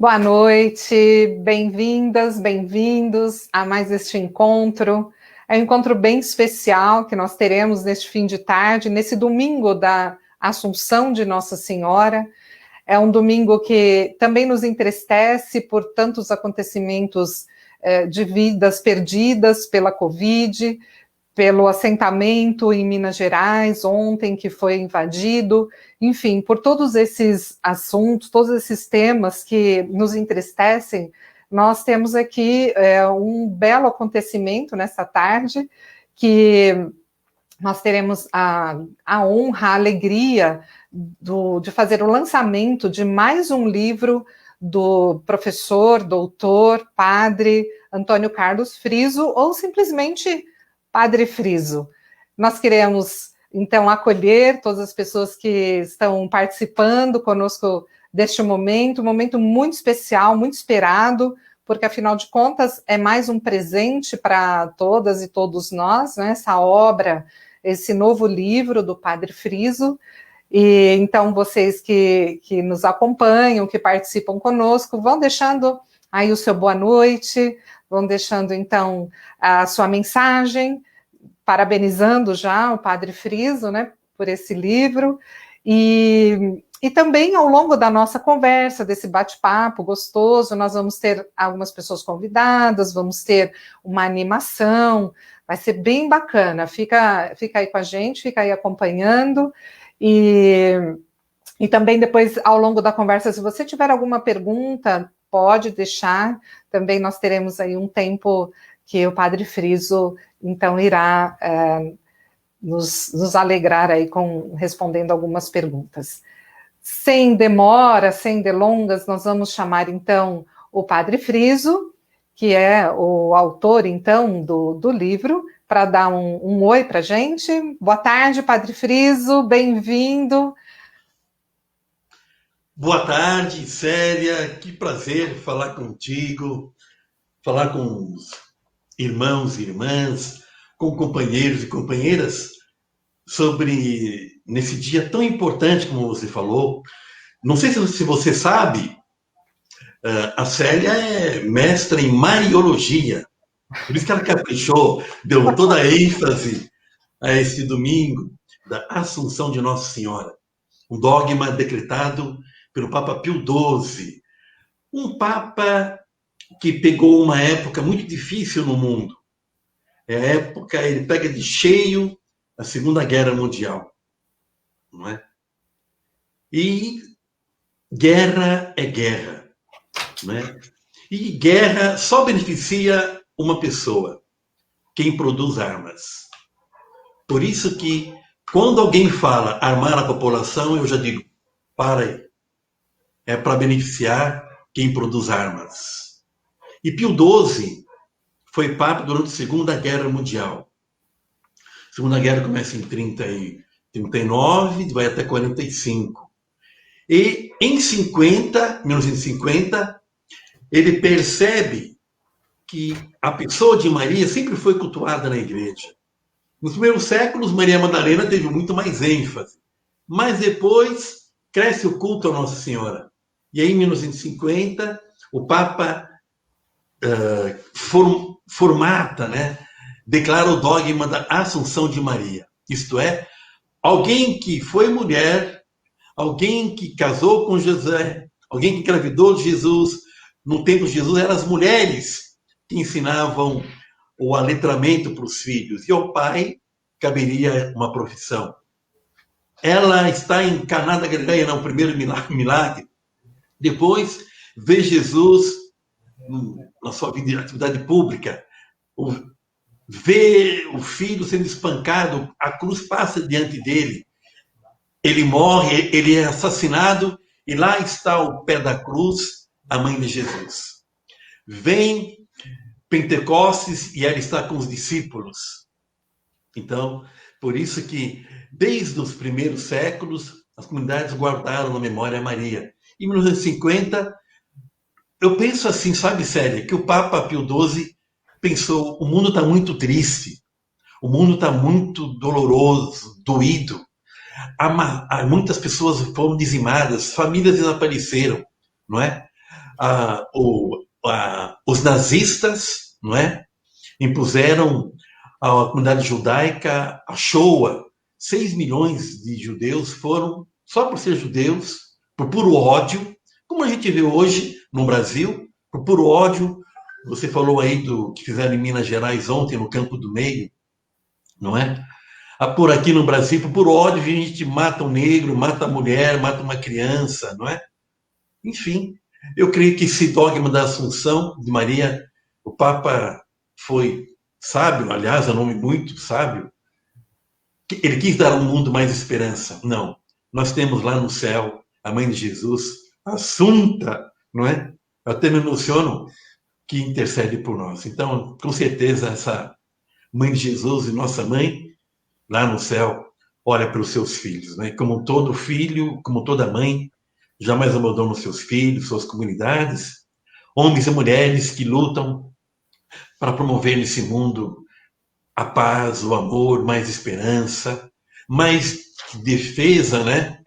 Boa noite, bem-vindas, bem-vindos a mais este encontro. É um encontro bem especial que nós teremos neste fim de tarde, nesse domingo da Assunção de Nossa Senhora. É um domingo que também nos entristece por tantos acontecimentos de vidas perdidas pela Covid, pelo assentamento em Minas Gerais ontem, que foi invadido, enfim, por todos esses assuntos, todos esses temas que nos entristecem, nós temos aqui um belo acontecimento nessa tarde, que nós teremos a honra, a alegria de fazer o lançamento de mais um livro do professor, doutor, padre Antônio Carlos Friso, ou simplesmente Padre Friso. Nós queremos, então, acolher todas as pessoas que estão participando conosco deste momento, um momento muito especial, muito esperado, porque, afinal de contas, é mais um presente para todas e todos nós, né, essa obra, esse novo livro do Padre Friso. E, então, vocês que nos acompanham, que participam conosco, vão deixando aí o seu boa noite, vão deixando, então, a sua mensagem, parabenizando já o Padre Friso, né, por esse livro, e também ao longo da nossa conversa, desse bate-papo gostoso, nós vamos ter algumas pessoas convidadas, vamos ter uma animação, vai ser bem bacana, fica aí com a gente, fica aí acompanhando, e também depois, ao longo da conversa, se você tiver alguma pergunta, pode deixar, também nós teremos aí um tempo que o Padre Friso, então, irá nos alegrar aí respondendo algumas perguntas. Sem demora, sem delongas, nós vamos chamar, então, o Padre Friso, que é o autor, então, do livro, para dar um oi para a gente. Boa tarde, Padre Friso, bem-vindo. Boa tarde, Célia, que prazer falar contigo, falar com os irmãos e irmãs, com companheiros e companheiras, sobre, nesse dia tão importante como você falou. Não sei se você sabe, a Célia é mestra em Mariologia, por isso que ela caprichou, deu toda a ênfase a esse domingo da Assunção de Nossa Senhora, um dogma decretado pelo Papa Pio XII, um Papa que pegou uma época muito difícil no mundo. É a época, ele pega de cheio a Segunda Guerra Mundial, não é? E guerra é guerra, não é? E guerra só beneficia uma pessoa, quem produz armas. Por isso que, quando alguém fala armar a população, eu já digo, para aí. É para beneficiar quem produz armas. E Pio XII foi Papa durante a Segunda Guerra Mundial. A Segunda Guerra começa em 39, vai até 45. E em 1950, ele percebe que a pessoa de Maria sempre foi cultuada na igreja. Nos primeiros séculos, Maria Madalena teve muito mais ênfase. Mas depois, cresce o culto a Nossa Senhora. E aí, em 1950, o Papa formata, né? Declara o dogma da Assunção de Maria. Isto é, alguém que foi mulher, alguém que casou com José, alguém que engravidou de Jesus. No tempo de Jesus, eram as mulheres que ensinavam o aletramento para os filhos. E ao pai caberia uma profissão. Ela está em Caná da Galileia, no primeiro milagre. Depois, vê Jesus na sua vida de atividade pública, vê o filho sendo espancado, a cruz passa diante dele, ele morre, ele é assassinado, e lá está ao pé da cruz a mãe de Jesus. Vem Pentecostes e ela está com os discípulos. Então, por isso que, desde os primeiros séculos, as comunidades guardaram na memória Maria. Em 1950, eu penso assim, sabe, Célia, que o Papa Pio XII pensou, o mundo está muito triste, o mundo está muito doloroso, doído. Muitas pessoas foram dizimadas, famílias desapareceram, não é? os nazistas, não é? Impuseram à comunidade judaica a Shoah. 6 milhões de judeus foram, só por ser judeus, por puro ódio, como a gente vê hoje no Brasil, por puro ódio. Você falou aí do que fizeram em Minas Gerais ontem, no Campo do Meio, não é? Por aqui no Brasil, por puro ódio, a gente mata um negro, mata a mulher, mata uma criança, não é? Enfim, eu creio que esse dogma da Assunção de Maria, o Papa foi sábio, aliás, é um nome muito sábio. Ele quis dar ao mundo mais esperança. Não. Nós temos lá no céu a mãe de Jesus, Assunta, não é? Eu até me emociono, que intercede por nós. Então, com certeza, essa mãe de Jesus e nossa mãe, lá no céu, olha para os seus filhos, né? Como todo filho, como toda mãe, jamais abandonam seus filhos, suas comunidades, homens e mulheres que lutam para promover nesse mundo a paz, o amor, mais esperança, mais defesa, né,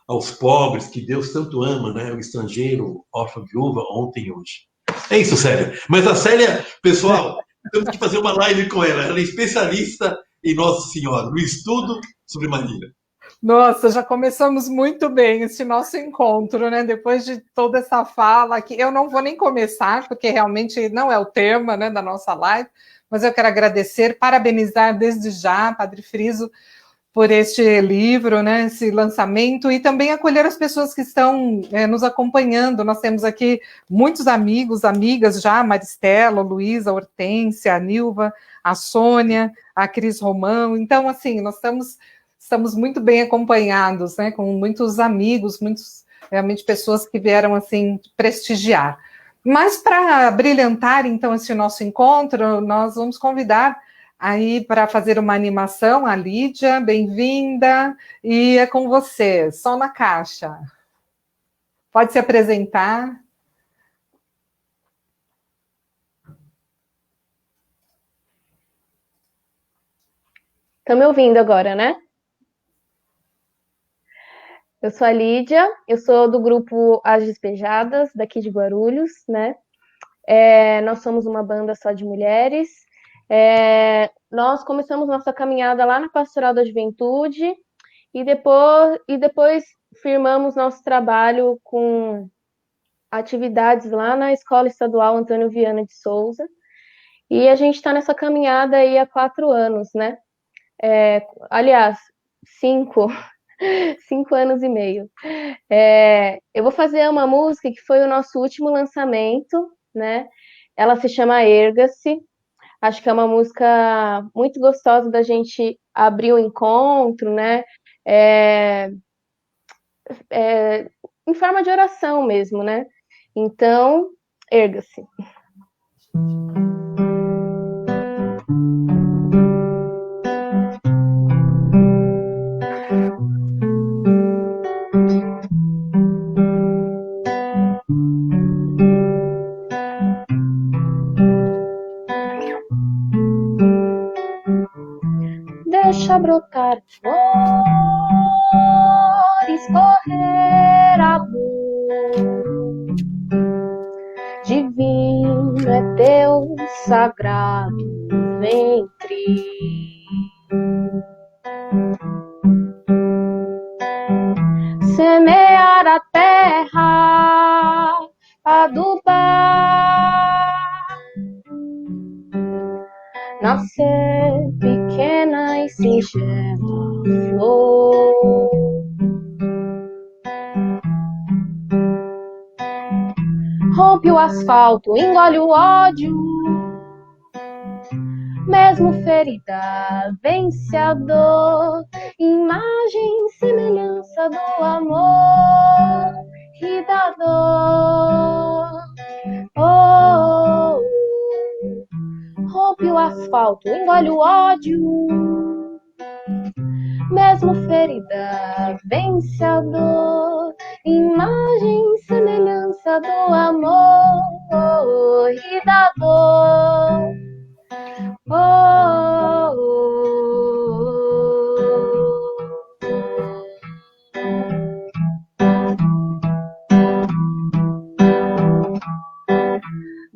aos pobres, que Deus tanto ama, né, o estrangeiro, órfão, viúva, ontem e hoje. É isso, Célia. Mas a Célia, pessoal, temos que fazer uma live com ela. Ela é especialista em Nossa Senhora, no estudo sobre Maria. Nossa, já começamos muito bem este nosso encontro, né? Depois de toda essa fala aqui, eu não vou nem começar, porque realmente não é o tema, né, da nossa live, mas eu quero agradecer, parabenizar desde já, Padre Friso, por este livro, né, esse lançamento, e também acolher as pessoas que estão nos acompanhando. Nós temos aqui muitos amigos, amigas já, Maristela, Luísa, Hortência, a Nilva, a Sônia, a Cris Romão. Então, assim, nós estamos muito bem acompanhados, né, com muitos amigos, muitos realmente pessoas que vieram assim prestigiar. Mas para brilhantar então esse nosso encontro, nós vamos convidar aí para fazer uma animação a Lídia, bem-vinda, e é com você, som na caixa. Pode se apresentar. Estão me ouvindo agora, né? Eu sou a Lídia, eu sou do grupo As Despejadas, daqui de Guarulhos, né? Nós somos uma banda só de mulheres. Nós começamos nossa caminhada lá na Pastoral da Juventude e depois firmamos nosso trabalho com atividades lá na Escola Estadual Antônio Viana de Souza. E a gente está nessa caminhada aí há 4 anos, né? Aliás, 5 anos e meio. Eu vou fazer uma música que foi o nosso último lançamento, né? Ela se chama Erga-se. Acho que é uma música muito gostosa da gente abrir o encontro, né? Em forma de oração mesmo, né? Então, erga-se. Deixa brotar flores, correr amor. Divino é teu sagrado ventre. Semear a terra, adubar, nascer pequena e singela flor. Rompe o asfalto, engole o ódio, mesmo ferida, vence a dor, imagem, semelhança do amor e da dor. Oh, oh. Rompe o asfalto, engole o ódio, mesmo ferida, vence a dor, imagem, semelhança do amor e da dor. Oh, oh,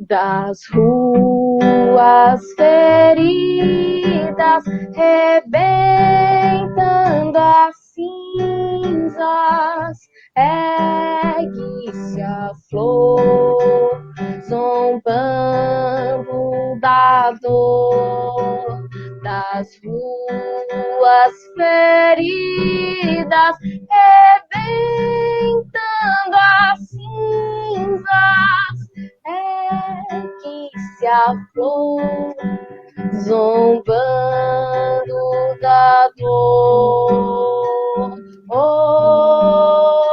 das ruas feridas, rebentando as cinzas, ergue-se a flor, zombando da dor, das ruas feridas, rebentando as cinzas, ergue-se a flor, zombando da dor. Oh,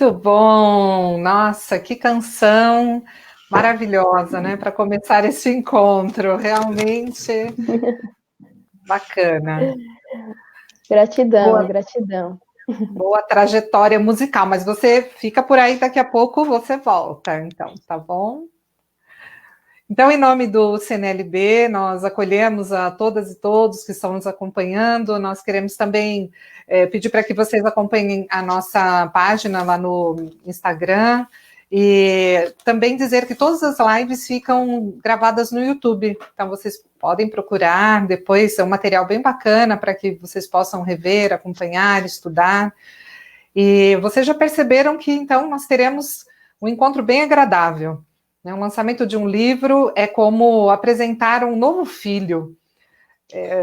Muito bom! Nossa, que canção maravilhosa, né? Para começar esse encontro, realmente bacana. Gratidão, gratidão. Boa trajetória musical, mas você fica por aí, daqui a pouco você volta, então, tá bom? Então, em nome do CNLB, nós acolhemos a todas e todos que estão nos acompanhando. Nós queremos também pedir para que vocês acompanhem a nossa página lá no Instagram e também dizer que todas as lives ficam gravadas no YouTube. Então, vocês podem procurar depois, é um material bem bacana para que vocês possam rever, acompanhar, estudar. E vocês já perceberam que, então, nós teremos um encontro bem agradável. O lançamento de um livro é como apresentar um novo filho,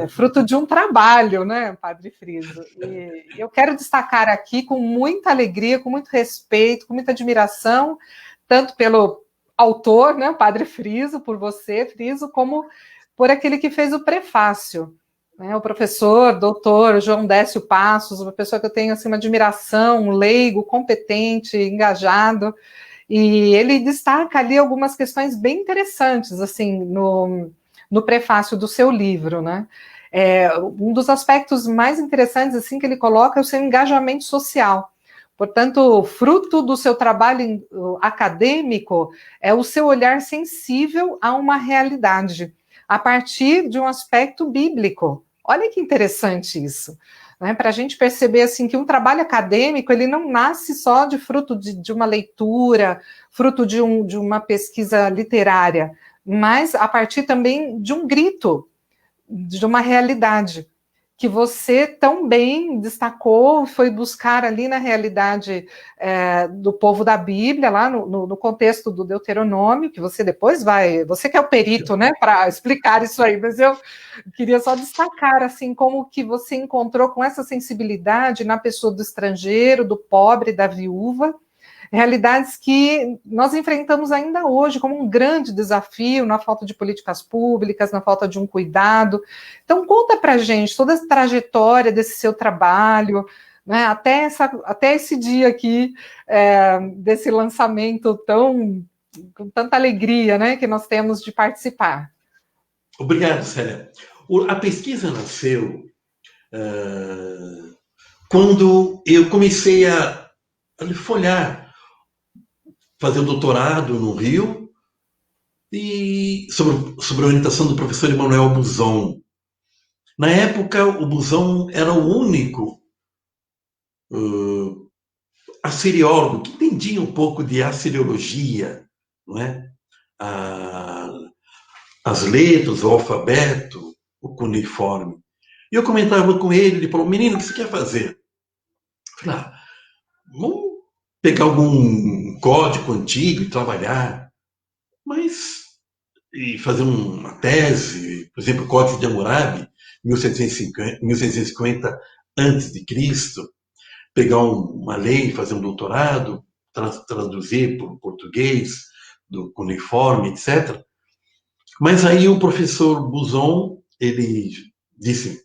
fruto de um trabalho, né, Padre Friso? E eu quero destacar aqui com muita alegria, com muito respeito, com muita admiração, tanto pelo autor, né, o Padre Friso, por você, Friso, como por aquele que fez o prefácio, né, o professor, doutor João Décio Passos, uma pessoa que eu tenho assim, uma admiração, um leigo, competente, engajado. E ele destaca ali algumas questões bem interessantes, assim, no prefácio do seu livro, né? Um dos aspectos mais interessantes, assim, que ele coloca é o seu engajamento social. Portanto, fruto do seu trabalho acadêmico é o seu olhar sensível a uma realidade, a partir de um aspecto bíblico. Olha que interessante isso. Né, para a gente perceber assim, que um trabalho acadêmico ele não nasce só de fruto de uma leitura, fruto de uma pesquisa literária, mas a partir também de um grito, de uma realidade, que você tão bem destacou, foi buscar ali na realidade do povo da Bíblia, lá no contexto do Deuteronômio, que você depois vai... Você que é o perito, né, para explicar isso aí, mas eu queria só destacar, assim, como que você encontrou com essa sensibilidade na pessoa do estrangeiro, do pobre, da viúva, realidades que nós enfrentamos ainda hoje como um grande desafio na falta de políticas públicas, na falta de um cuidado. Então, conta para a gente toda essa trajetória desse seu trabalho, né, até esse dia aqui, desse lançamento com tanta alegria, né, que nós temos de participar. Obrigado, Célia. A pesquisa nasceu quando eu comecei a folhear, fazer o doutorado no Rio, e sobre a orientação do professor Emanuel Buzon. Na época, o Buzon era o único assiriólogo que entendia um pouco de assiriologia, não é? As letras, o alfabeto, o cuneiforme. E eu comentava com ele falou, menino, o que você quer fazer? Eu falei, vamos pegar algum código antigo e trabalhar, e fazer uma tese, por exemplo, o Código de Hammurabi, 1650 a.C., pegar uma lei, fazer um doutorado, traduzir para o português, do cuneiforme, etc. Mas aí o professor Buzon, ele disse,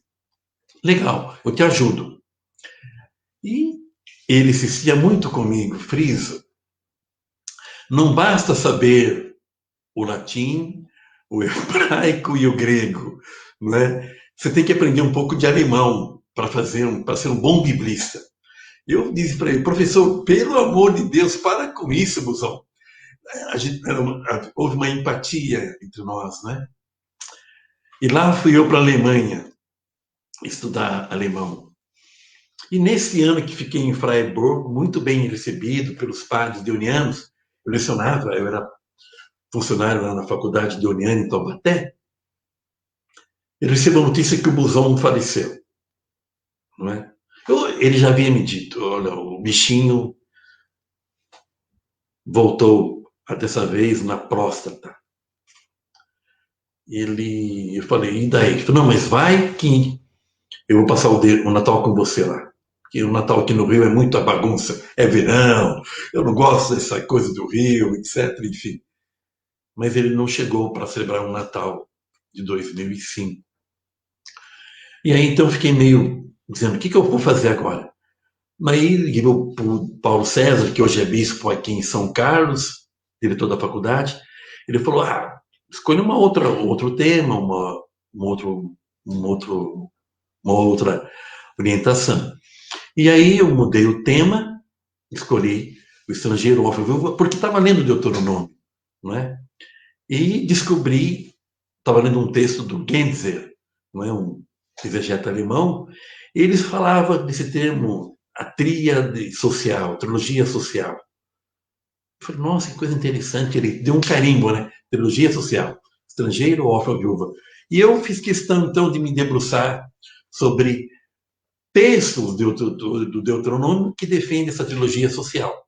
legal, eu te ajudo. E ele insistia muito comigo, Friso, não basta saber o latim, o hebraico e o grego, não é? Você tem que aprender um pouco de alemão para ser um bom biblista. Eu disse para ele, professor, pelo amor de Deus, para com isso, Busão. Houve uma empatia entre nós, né? E lá fui eu para a Alemanha estudar alemão. E nesse ano que fiquei em Freiburg, muito bem recebido pelos padres deonianos, eu lecionava, eu era funcionário lá na faculdade deoniana em Taubaté, eu recebo a notícia que o Busão faleceu, não é? Ele já havia me dito, olha, o bichinho voltou, dessa vez, na próstata. Eu falei, e daí? Ele falou, não, mas vai que eu vou passar o Natal com você lá. Porque o Natal aqui no Rio é muita bagunça, é verão, eu não gosto dessa coisa do Rio, etc, enfim. Mas ele não chegou para celebrar o Natal de 2005. E aí, então, fiquei meio dizendo, o que eu vou fazer agora? Aí liguei para o Paulo César, que hoje é bispo aqui em São Carlos, diretor da faculdade. Ele falou, escolha outro tema, uma outra orientação. E aí eu mudei o tema, escolhi o estrangeiro, porque estava lendo Deuteronômio, não é? E estava lendo um texto do Gentzer, não é? Um exegeta alemão, e eles falavam desse termo, a tríade social, trilogia social. Eu falei, nossa, que coisa interessante, ele deu um carimbo, né? Trilogia social, estrangeiro, órfão, viúva. E eu fiz questão, então, de me debruçar sobre textos do Deuteronômio que defendem essa trilogia social.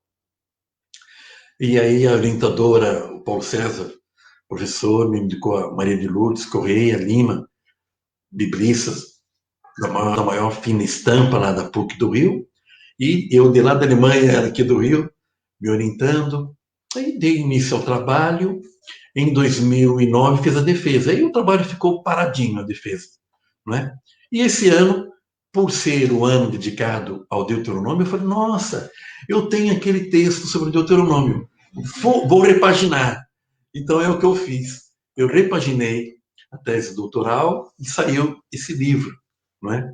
E aí a orientadora, o Paulo César, professor, me indicou a Maria de Lourdes Correia Lima, biblistas da maior fina estampa lá da PUC do Rio, e eu de lá da Alemanha, aqui do Rio, me orientando. Aí dei início ao trabalho. Em 2009 fiz a defesa. Aí o trabalho ficou paradinho, a defesa, não é? E esse ano, por ser o ano dedicado ao Deuteronômio, eu falei, nossa, eu tenho aquele texto sobre o Deuteronômio, vou repaginar. Então é o que eu fiz. Eu repaginei a tese doutoral e saiu esse livro, não é?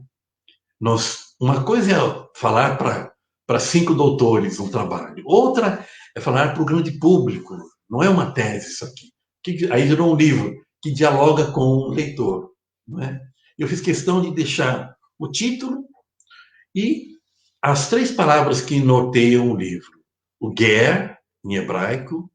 Uma coisa é falar para 5 doutores um trabalho, outra é falar para o grande público, não é uma tese isso aqui. Aí virou um livro que dialoga com o leitor, não é? Eu fiz questão de deixar o título e as 3 palavras que norteiam o livro. O ger, em hebraico,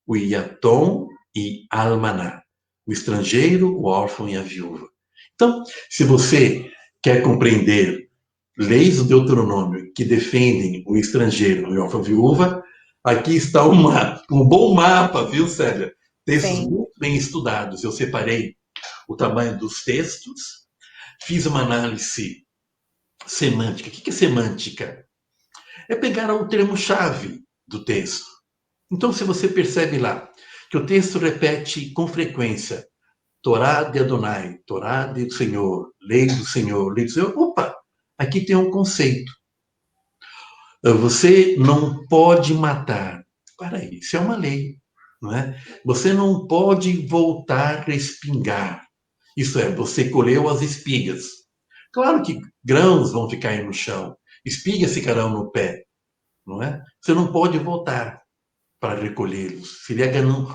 o yatom e almaná. O estrangeiro, o órfão e a viúva. Então, se você quer compreender leis do Deuteronômio que defendem o estrangeiro e o órfão e a viúva, aqui está um bom mapa, viu, Célia? Textos muito bem estudados. Eu separei o tamanho dos textos, fiz uma análise semântica. O que é semântica? É pegar o termo-chave do texto. Então, se você percebe lá que o texto repete com frequência Torá de Adonai, Torá do Senhor, lei do Senhor, lei do Senhor, opa, aqui tem um conceito. Você não pode matar. Para aí, isso é uma lei, não é? Você não pode voltar a respingar. Isso é, você colheu as espigas. Claro que grãos vão ficar aí no chão, espigas ficarão no pé, não é? Você não pode voltar para recolhê-los. Seria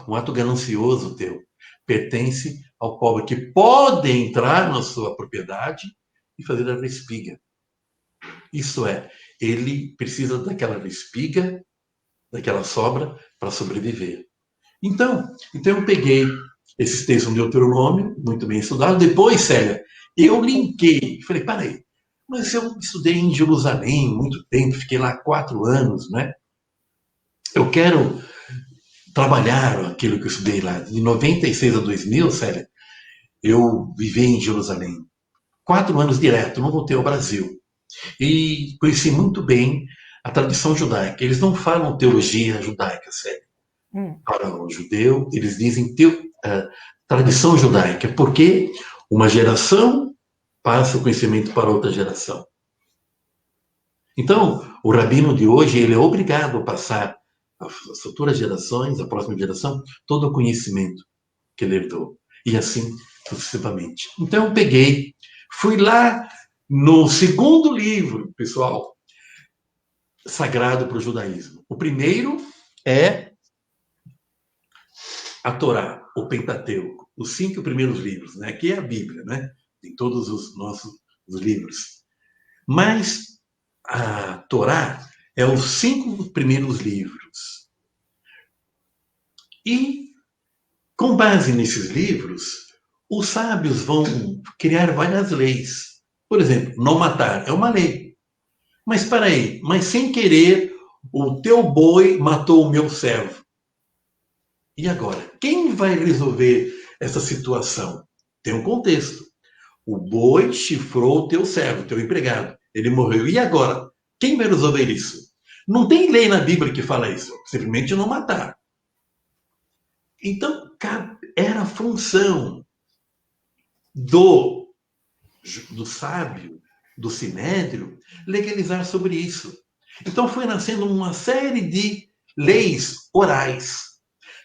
um ato ganancioso teu. Pertence ao povo que pode entrar na sua propriedade e fazer a respiga. Isso é, ele precisa daquela respiga, daquela sobra, para sobreviver. Então eu peguei esses textos do Deuteronômio, muito bem estudado. Depois, Célia, eu linkei. Falei, peraí, mas eu estudei em Jerusalém muito tempo, fiquei lá 4 anos, né? Eu quero trabalhar aquilo que eu estudei lá. De 96 a 2000, Célia, eu vivi em Jerusalém. 4 anos direto, não voltei ao Brasil. E conheci muito bem a tradição judaica. Eles não falam teologia judaica, Célia. Para o judeu, eles dizem tradição judaica, porque uma geração passa o conhecimento para outra geração. Então, o rabino de hoje, ele é obrigado a passar às futuras gerações, à próxima geração, todo o conhecimento. que ele herdou. E assim sucessivamente. Então eu peguei, fui lá no segundo livro, pessoal, sagrado para o judaísmo. O primeiro é a Torá, o Pentateuco, os 5 primeiros livros, né? Que é a Bíblia, né? Tem todos os nossos os livros. Mas a Torá é os 5 primeiros livros. E, com base nesses livros, os sábios vão criar várias leis. Por exemplo, não matar é uma lei. Mas para aí, mas sem querer, o teu boi matou o meu servo. E agora, quem vai resolver essa situação? Tem um contexto. O boi chifrou o teu servo, o teu empregado. Ele morreu. E agora? Quem vai resolver isso? Não tem lei na Bíblia que fala isso. Simplesmente não matar. Então, era a função do sábio, do sinédrio, legalizar sobre isso. Então foi nascendo uma série de leis orais,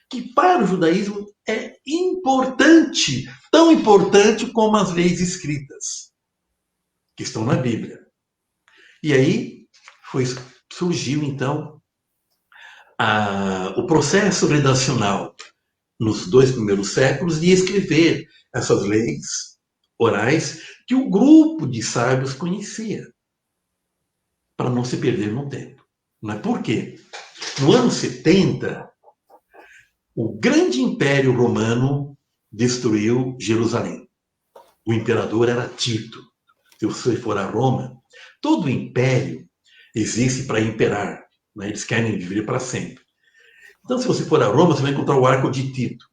que para o judaísmo é importante, tão importante como as leis escritas, que estão na Bíblia. E aí surgiu, então, o processo redacional nos 2 primeiros séculos de escrever essas leis orais que o grupo de sábios conhecia, para não se perder no tempo. Mas por quê? No ano 70, o grande Império Romano destruiu Jerusalém. O imperador era Tito. Se você for a Roma, todo império existe para imperar. Né? Eles querem viver para sempre. Então, se você for a Roma, você vai encontrar o arco de Tito.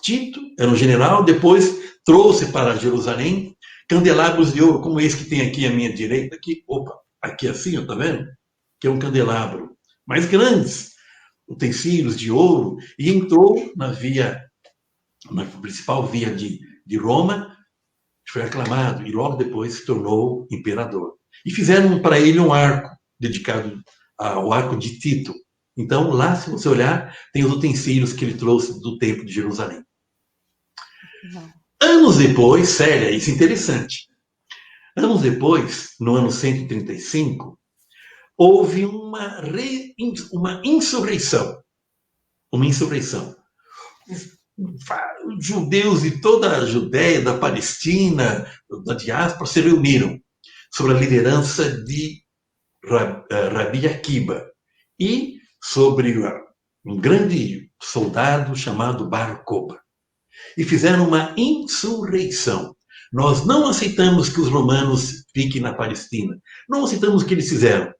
Tito era um general, depois trouxe para Jerusalém candelabros de ouro, como esse que tem aqui à minha direita, aqui, aqui assim, tá vendo? Que é um candelabro. Mais grandes, utensílios de ouro, e entrou na principal via de Roma, foi aclamado, e logo depois se tornou imperador. E fizeram para ele um arco, dedicado ao arco de Tito. Então, lá, se você olhar, tem os utensílios que ele trouxe do templo de Jerusalém. Anos depois, sério, isso é interessante. Anos depois, no ano 135, houve uma insurreição. Uma insurreição. Os judeus de toda a Judéia, da Palestina, da diáspora, se reuniram sob a liderança de Rabi Akiba e sobre um grande soldado chamado Bar Kokhba. E fizeram uma insurreição. Nós não aceitamos que os romanos fiquem na Palestina. Não aceitamos o que eles fizeram.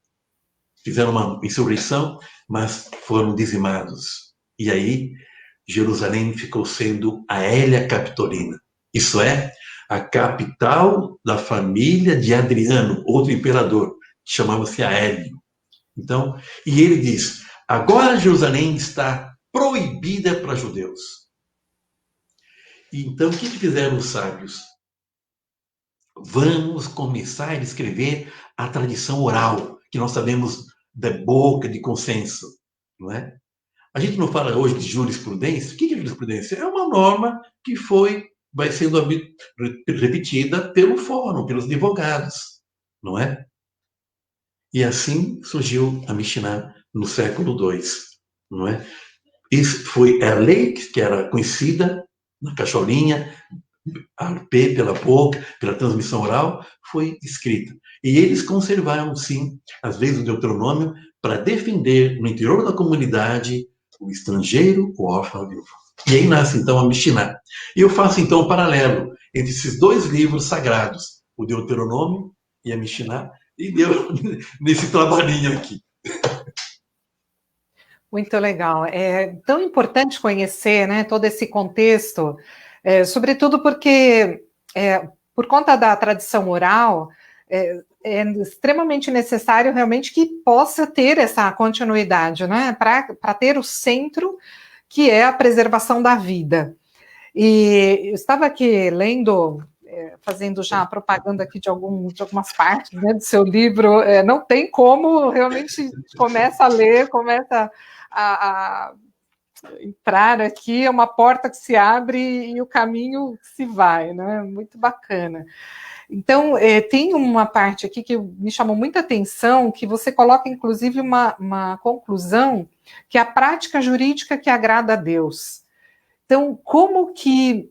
Fizeram uma insurreição, mas foram dizimados. E aí, Jerusalém ficou sendo a Hélia Capitolina. Isso é, a capital da família de Adriano, outro imperador, que chamava-se Aélio. Então, e ele diz, agora Jerusalém está proibida para judeus. Então, o que fizeram os sábios? Vamos começar a escrever a tradição oral, que nós sabemos da boca, de consenso, não é? A gente não fala hoje de jurisprudência. O que é jurisprudência? É uma norma que vai sendo repetida pelo fórum, pelos advogados, não é? E assim surgiu a Mishnah no século II, não é? Isso foi a lei que era conhecida na cacholinha, P pela boca, pela transmissão oral, foi escrita. E eles conservaram, sim, as leis do Deuteronômio para defender no interior da comunidade o estrangeiro, o órfão e o viúvo. E aí nasce, então, a Mishnah. E eu faço, então, um paralelo entre esses 2 livros sagrados, o Deuteronômio e a Mishnah, e deu nesse trabalhinho aqui. Muito legal. É tão importante conhecer, né, todo esse contexto, sobretudo porque, por conta da tradição oral, é extremamente necessário realmente que possa ter essa continuidade, né, para ter o centro, que é a preservação da vida. E eu estava aqui lendo, fazendo já a propaganda aqui de algumas partes, né, do seu livro, não tem como, realmente começa a ler, começa a entrar aqui é uma porta que se abre e o caminho se vai, né? Muito bacana. Então, tem uma parte aqui que me chamou muita atenção, que você coloca, inclusive, uma conclusão, que é a prática jurídica que agrada a Deus. Então, como que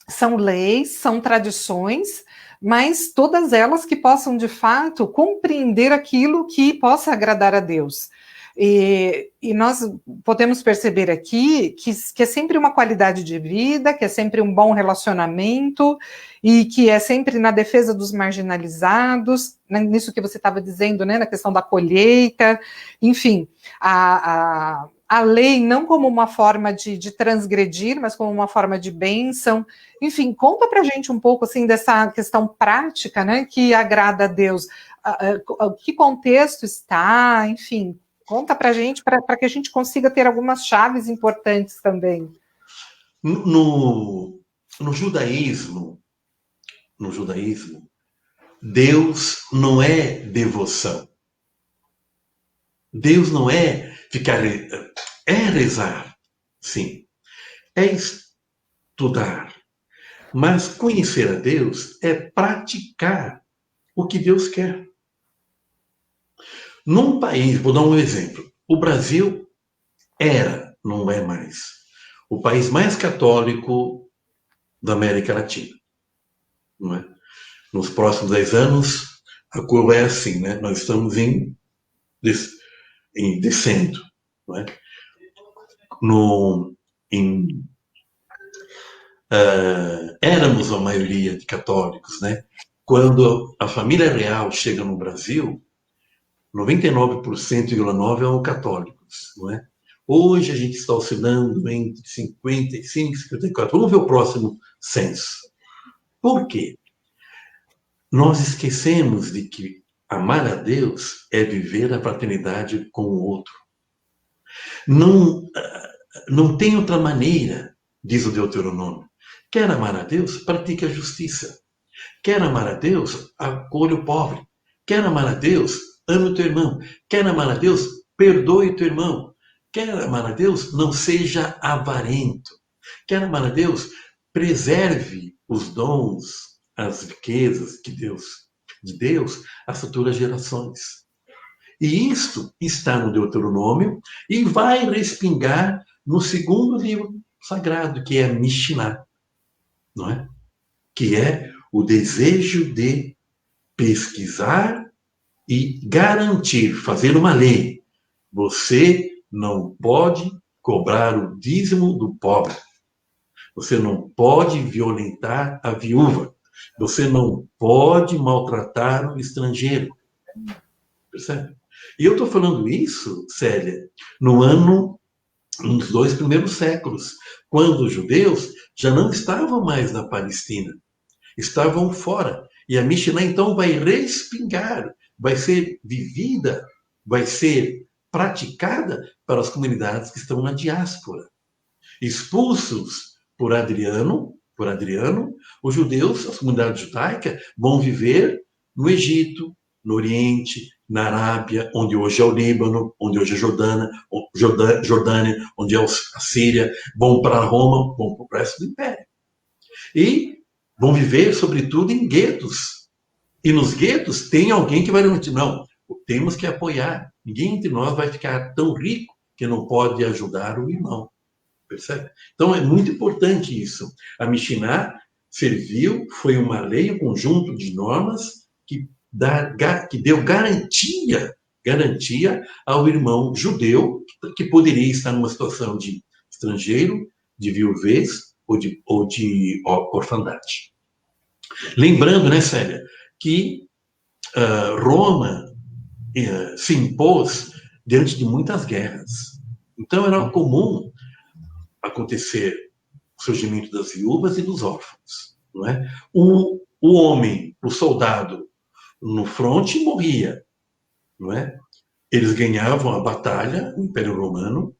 são leis, são tradições, mas todas elas que possam, de fato, compreender aquilo que possa agradar a Deus. E nós podemos perceber aqui que é sempre uma qualidade de vida, que é sempre um bom relacionamento, e que é sempre na defesa dos marginalizados, né, nisso que você estava dizendo, né, na questão da colheita, enfim, a lei não como uma forma de transgredir, mas como uma forma de bênção. Enfim, conta para a gente um pouco assim, dessa questão prática, né, que agrada a Deus. Que contexto está, enfim, conta para a gente, para que a gente consiga ter algumas chaves importantes também. No judaísmo, Deus não é devoção. Deus não é ficar... É rezar, sim. É estudar. Mas conhecer a Deus é praticar o que Deus quer. Num país, vou dar um exemplo. O Brasil era, não é mais, o país mais católico da América Latina. Não é? Nos próximos 10 anos, a curva é assim, né? Nós estamos em descendo. Não é? Éramos a maioria de católicos, né? Quando a família real chega no Brasil, 99,9% eram católicos, não é? Hoje a gente está oscilando entre 55% e 54%. Vamos ver o próximo censo. Por quê? Nós esquecemos de que amar a Deus é viver a fraternidade com o outro. Não tem outra maneira, diz o Deuteronômio. Quer amar a Deus? Pratique a justiça. Quer amar a Deus? Acolha o pobre. Quer amar a Deus? Ame o teu irmão. Quer amar a Deus? Perdoe o teu irmão. Quer amar a Deus? Não seja avarento. Quer amar a Deus? Preserve os dons, as riquezas de Deus às futuras gerações. E isto está no Deuteronômio e vai respingar no segundo livro sagrado, que é a Mishnah, não é? Que é o desejo de pesquisar e garantir, fazer uma lei. Você não pode cobrar o dízimo do pobre. Você não pode violentar a viúva. Você não pode maltratar o estrangeiro. Percebe? E eu estou falando isso, Célia, nos 2 primeiros séculos, quando os judeus já não estavam mais na Palestina, estavam fora. E a Mishnah, então, vai respingar, vai ser vivida, vai ser praticada para as comunidades que estão na diáspora. Expulsos por Adriano, os judeus, a comunidade judaica, vão viver no Egito, no Oriente, na Arábia, onde hoje é o Líbano, onde hoje é a Jordânia, onde é a Síria, vão para Roma, vão para o resto do Império. E vão viver, sobretudo, em guetos. E nos guetos tem alguém que vai dizer, não, temos que apoiar. Ninguém entre nós vai ficar tão rico que não pode ajudar o irmão. Percebe? Então é muito importante isso. A Mishnah serviu, foi uma lei, um conjunto de normas que deu garantia ao irmão judeu que poderia estar numa situação de estrangeiro, de viuvez ou de orfandade. Lembrando, né, Célia, que Roma se impôs diante de muitas guerras. Então era comum acontecer o surgimento das viúvas e dos órfãos. Não é? O homem, o soldado, no fronte morria. Não é? Eles ganhavam a batalha, o Império Romano,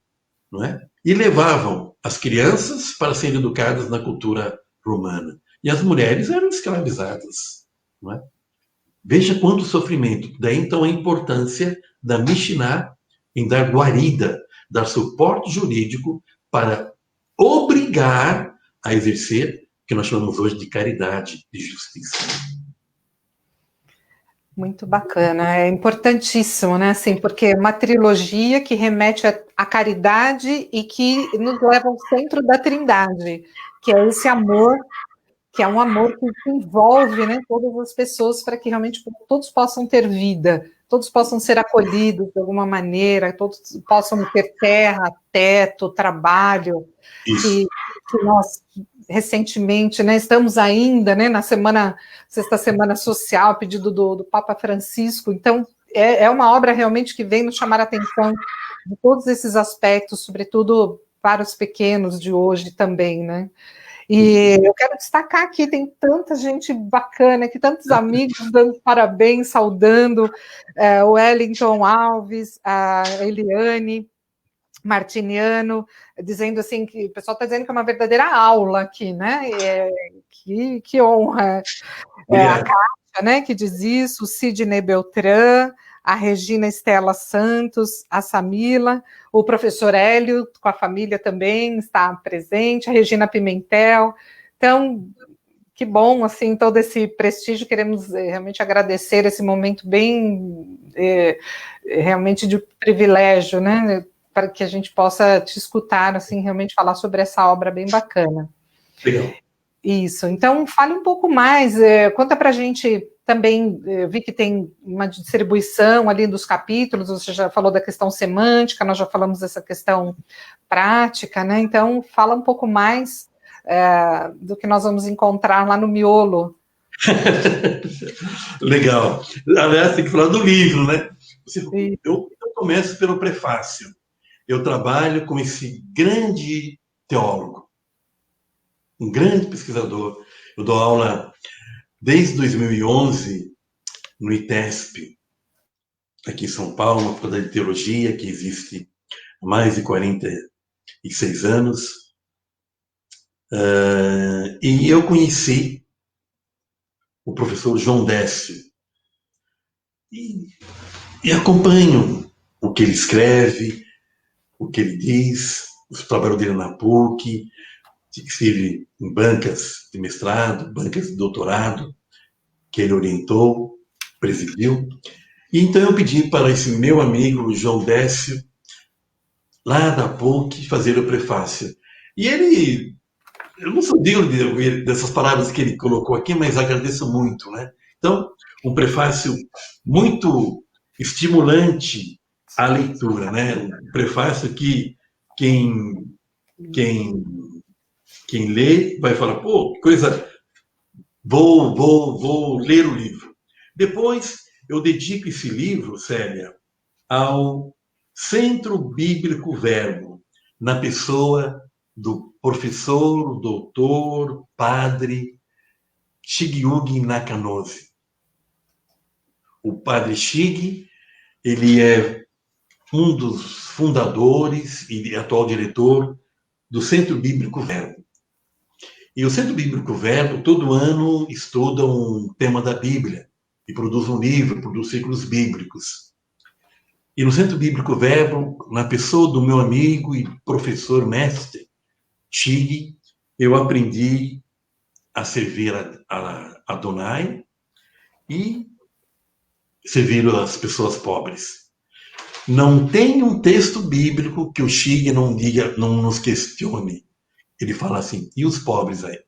não é? E levavam as crianças para serem educadas na cultura romana. E as mulheres eram escravizadas. Não é? Veja quanto sofrimento. Daí, então, a importância da Mishnah em dar guarida, dar suporte jurídico para obrigar a exercer o que nós chamamos hoje de caridade, de justiça. Muito bacana, é importantíssimo, né? Assim, porque é uma trilogia que remete à caridade e que nos leva ao centro da Trindade, que é esse amor, que é um amor que envolve, né, todas as pessoas para que realmente todos possam ter vida, todos possam ser acolhidos de alguma maneira, todos possam ter terra, teto, trabalho, que nós recentemente, né, estamos ainda, né, na sexta semana social, a pedido do Papa Francisco, então é uma obra realmente que vem nos chamar a atenção de todos esses aspectos, sobretudo para os pequenos de hoje também, né? E eu quero destacar aqui, tem tanta gente bacana aqui, tantos amigos dando parabéns, saudando o Wellington Alves, a Eliane Martiniano, dizendo assim que o pessoal está dizendo que é uma verdadeira aula aqui, né? Que honra. A Kátia, né, que diz isso, o Sidney Beltrán, a Regina Estela Santos, a Samila, o professor Hélio, com a família também está presente, a Regina Pimentel. Então, que bom, assim, todo esse prestígio, queremos realmente agradecer esse momento bem, realmente de privilégio, né, para que a gente possa te escutar, assim, realmente falar sobre essa obra bem bacana. Legal. Isso, então fale um pouco mais, conta para a gente também, eu vi que tem uma distribuição ali dos capítulos, você já falou da questão semântica, nós já falamos dessa questão prática, né, então fala um pouco mais do que nós vamos encontrar lá no miolo. Legal. Aliás, tem que falar do livro, né? Eu começo pelo prefácio. Eu trabalho com esse grande teólogo, um grande pesquisador. Eu dou aula desde 2011 no ITESP, aqui em São Paulo, uma faculdade de teologia que existe há mais de 46 anos. E eu conheci o professor João Décio e acompanho o que ele escreve, o que ele diz, os trabalhos dele na PUC, estive em bancas de mestrado, bancas de doutorado, que ele orientou, presidiu. E então eu pedi para esse meu amigo João Décio, lá da PUC, fazer o prefácio. E ele, eu não sou digno dessas palavras que ele colocou aqui, mas agradeço muito, né? Então, um prefácio muito estimulante à leitura, né? Um prefácio que quem lê vai falar, pô, que coisa, vou ler o livro. Depois, eu dedico esse livro, Célia, ao Centro Bíblico Verbo, na pessoa do professor, doutor, padre Shigyugi Nakanoze. O padre Shigi, ele é um dos fundadores e atual diretor do Centro Bíblico Verbo. E o Centro Bíblico Verbo, todo ano, estuda um tema da Bíblia e produz um livro, produz ciclos bíblicos. E no Centro Bíblico Verbo, na pessoa do meu amigo e professor mestre, Shigi, eu aprendi a servir a Adonai e servir as pessoas pobres. Não tem um texto bíblico que o Shigi não diga, não nos questione. Ele fala assim, e os pobres aí?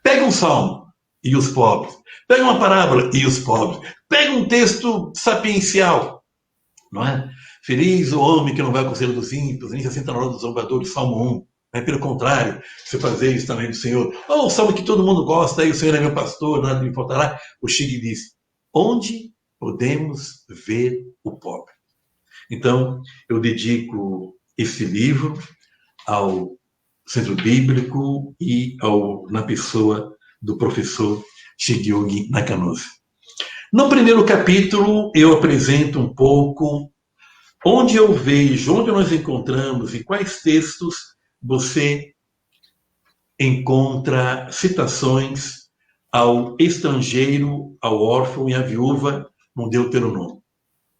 Pega um salmo, e os pobres? Pega uma parábola, e os pobres? Pega um texto sapiencial, não é? Feliz o homem que não vai ao conselho dos ímpios, nem se assenta na roda dos zombadores, Salmo 1. Né? Pelo contrário, se fazer isso também do Senhor. Ou o salmo que todo mundo gosta, aí o Senhor é meu pastor, nada me faltará. O Shigi diz, onde podemos ver o pobre? Então, eu dedico esse livro ao Centro Bíblico e na pessoa do professor Shigyugi Nakanoze. No primeiro capítulo, eu apresento um pouco onde eu vejo, onde nós encontramos e quais textos você encontra citações ao estrangeiro, ao órfão e à viúva no Deuteronômio,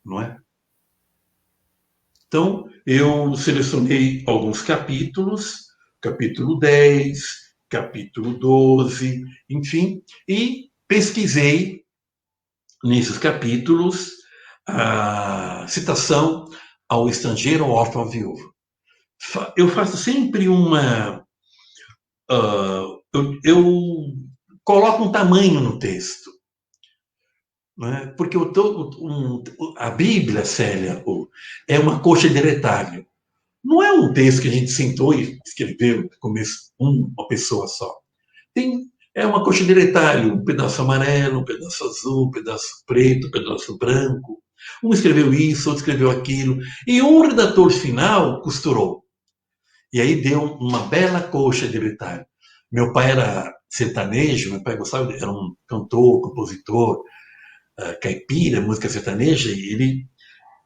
não é? Então, eu selecionei alguns capítulos, capítulo 10, capítulo 12, enfim, e pesquisei nesses capítulos a citação ao estrangeiro, ao órfão, à viúva. Eu faço sempre uma... eu coloco um tamanho no texto. Né? Porque a Bíblia, Célia, é uma coxa de retalho. Não é um texto que a gente sentou e escreveu no começo, uma pessoa só. É uma coxa de retalho, um pedaço amarelo, um pedaço azul, um pedaço preto, um pedaço branco. Um escreveu isso, outro escreveu aquilo. E um redator final costurou. E aí deu uma bela coxa de retalho. Meu pai era sertanejo, meu pai gostava, era um cantor, compositor, caipira, música sertaneja, e ele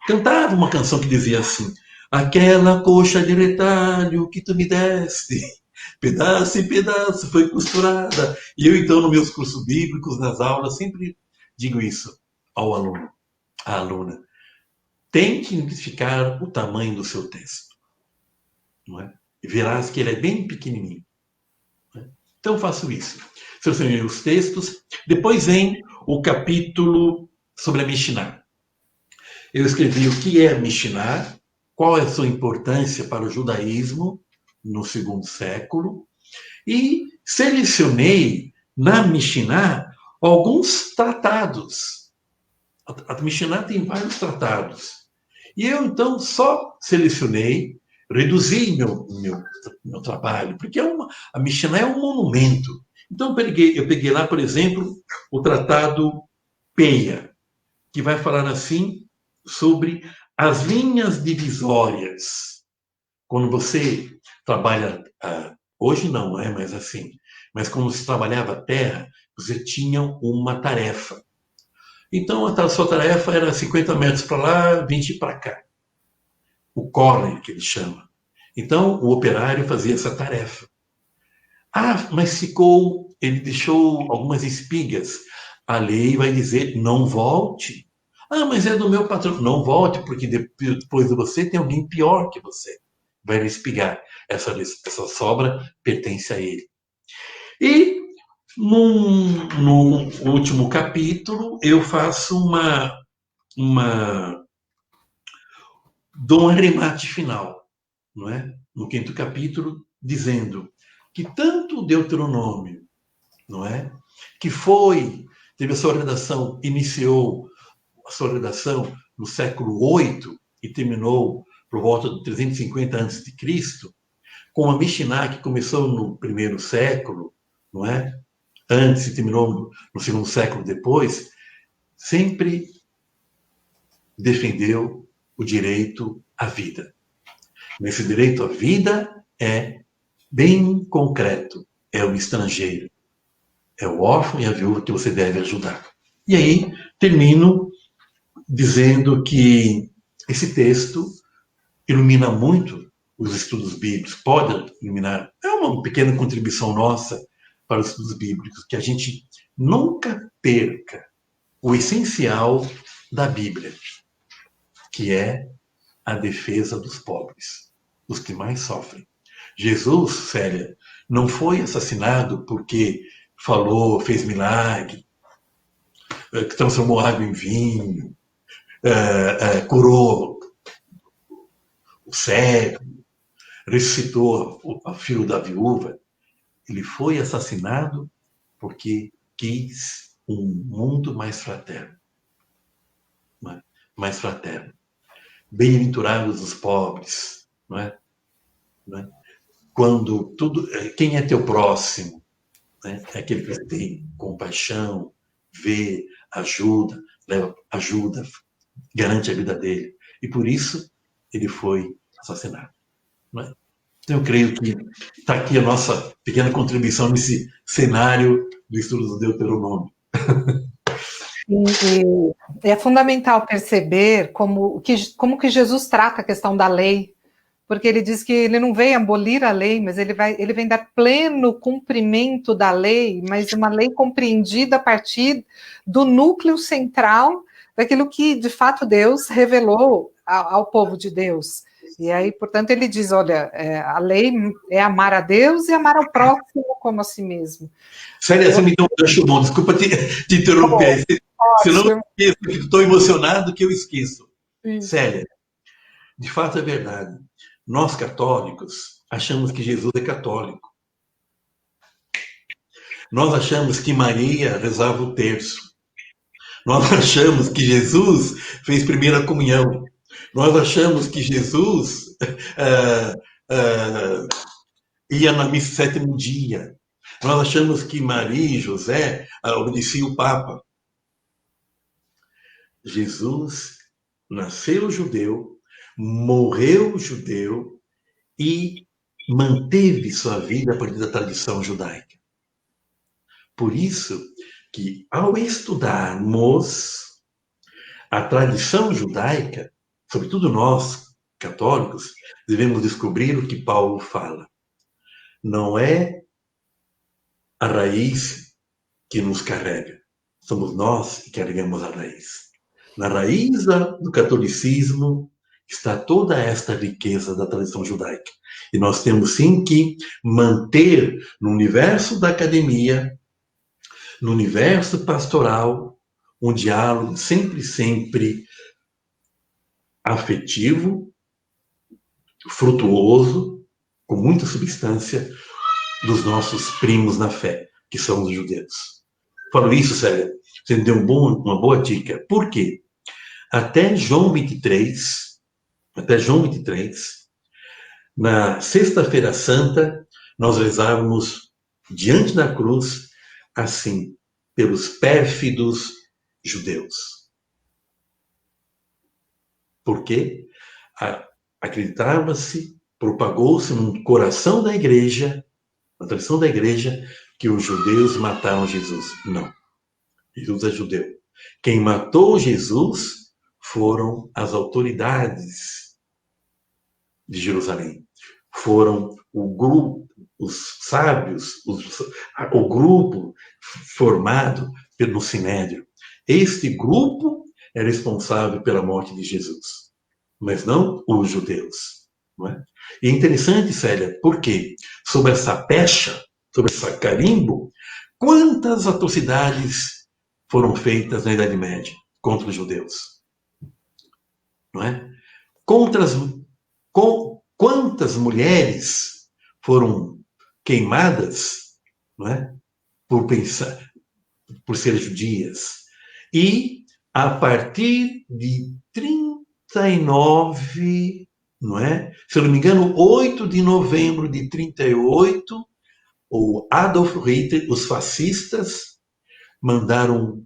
cantava uma canção que dizia assim: aquela coxa de retalho que tu me deste, pedaço em pedaço foi costurada. E eu, então, nos meus cursos bíblicos, nas aulas, sempre digo isso ao aluno, à aluna. Tente identificar o tamanho do seu texto. Não é? E verás que ele é bem pequenininho. Né? Então, faço isso. Selecionei os textos. Depois vem o capítulo sobre a Mishnah. Eu escrevi o que é a Mishnah, qual é a sua importância para o judaísmo no segundo século, e selecionei na Mishnah alguns tratados. A Mishnah tem vários tratados. E eu, então, só selecionei, reduzi meu trabalho, porque a Mishnah é um monumento. Então, eu peguei lá, por exemplo, o tratado Peia, que vai falar assim sobre as linhas divisórias. Quando você trabalha, hoje não é mais assim, mas quando se trabalhava a terra, você tinha uma tarefa. Então, a sua tarefa era 50 metros para lá, 20 para cá. O corner, que ele chama. Então, o operário fazia essa tarefa. Mas ele deixou algumas espigas. A lei vai dizer, não volte. Mas é do meu patrão. Não volte, porque depois de você tem alguém pior que você. Vai lhe espigar. Essa sobra pertence a ele. E, no último capítulo, eu faço dou um arremate final, não é? No quinto capítulo, dizendo que tanto o Deuteronômio, não é? Que teve a sua redação, iniciou a sua redação no século VIII e terminou por volta de 350 a.C., com a Mishnah, que começou no primeiro século, não é? Antes e terminou no segundo século depois, sempre defendeu o direito à vida. Nesse direito à vida é bem concreto, é o estrangeiro, é o órfão e a viúva que você deve ajudar. E aí termino dizendo que esse texto ilumina muito os estudos bíblicos, pode iluminar, é uma pequena contribuição nossa para os estudos bíblicos, que a gente nunca perca o essencial da Bíblia, que é a defesa dos pobres, dos que mais sofrem. Jesus, Célia, não foi assassinado porque fez milagre, transformou água em vinho, curou o cego, ressuscitou o filho da viúva. Ele foi assassinado porque quis um mundo mais fraterno. Mais fraterno. Bem-aventurados os pobres, não é? Não é? Quando quem é teu próximo, né? É aquele que tem compaixão, vê, ajuda, garante a vida dele. E por isso ele foi assassinado. Não é? Então, eu creio que está aqui a nossa pequena contribuição nesse cenário do estudo do Deuteronômio. E é fundamental perceber como que Jesus trata a questão da lei, porque ele diz que ele não veio abolir a lei, mas ele vem dar pleno cumprimento da lei, mas uma lei compreendida a partir do núcleo central daquilo que, de fato, Deus revelou ao povo de Deus. E aí, portanto, ele diz, olha, a lei é amar a Deus e amar ao próximo como a si mesmo. Célia, você me deu um gancho bom, desculpa te interromper. Senão eu esqueço, que estou emocionado que eu esqueço. Isso. Célia, de fato é verdade. Nós católicos achamos que Jesus é católico. Nós achamos que Maria rezava o terço. Nós achamos que Jesus fez primeira comunhão. Nós achamos que Jesus ia na missa sétimo dia. Nós achamos que Maria e José obedeciam o Papa. Jesus nasceu judeu, morreu judeu e manteve sua vida a partir da tradição judaica. Por isso que, ao estudarmos a tradição judaica, sobretudo nós, católicos, devemos descobrir o que Paulo fala. Não é a raiz que nos carrega, somos nós que carregamos a raiz. Na raiz do catolicismo está toda esta riqueza da tradição judaica. E nós temos sim que manter no universo da academia, no universo pastoral, um diálogo sempre afetivo, frutuoso, com muita substância, dos nossos primos na fé, que são os judeus. Falo isso, Célia, você me deu uma boa dica. Por quê? Até João 23, na Sexta-feira Santa, nós rezávamos diante da cruz, assim, pelos pérfidos judeus. Por quê? Acreditava-se, propagou-se no coração da igreja, na tradição da igreja, que os judeus mataram Jesus. Não. Jesus é judeu. Quem matou Jesus foram as autoridades de Jerusalém. Foram o grupo, os sábios, o grupo formado pelo Sinédrio. Este grupo é responsável pela morte de Jesus, mas não os judeus. Não é? E é interessante, Célia, porque sobre essa pecha, sobre esse carimbo, quantas atrocidades foram feitas na Idade Média contra os judeus? Não é? Quantas mulheres foram queimadas, não é? por ser judias? E a partir de 39, não é? Se eu não me engano, 8 de novembro de 38, o Adolf Hitler, os fascistas, mandaram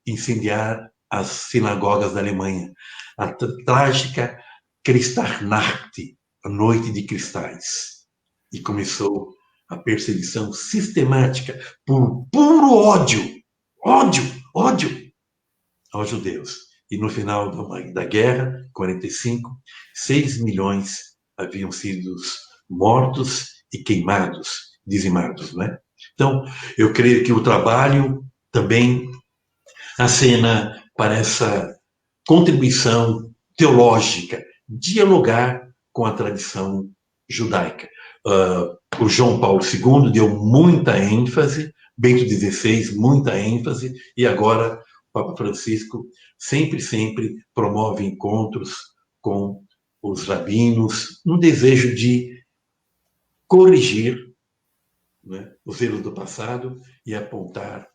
incendiar as sinagogas da Alemanha. A trágica Kristallnacht, a noite de cristais. E começou a perseguição sistemática por puro ódio aos judeus. E no final da guerra, 45, 6 milhões haviam sido mortos e queimados, dizimados, né? Então, eu creio que o trabalho também acena para essa contribuição teológica, dialogar com a tradição judaica. O João Paulo II deu muita ênfase, Bento XVI, muita ênfase, e agora o Papa Francisco sempre promove encontros com os rabinos, no desejo de corrigir, né, os erros do passado e apontar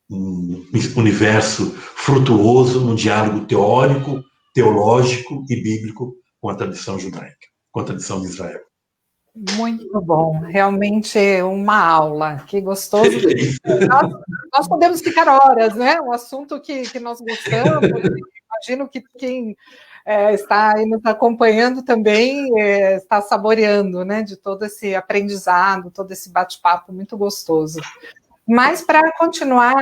um universo frutuoso no diálogo teórico, teológico e bíblico com a tradição judaica, com a tradição de Israel. Muito bom, realmente uma aula, que gostoso. Nós podemos ficar horas, né? Um assunto que nós gostamos, imagino que quem está aí nos acompanhando também está saboreando, né? De todo esse aprendizado, todo esse bate-papo muito gostoso. Mas para continuar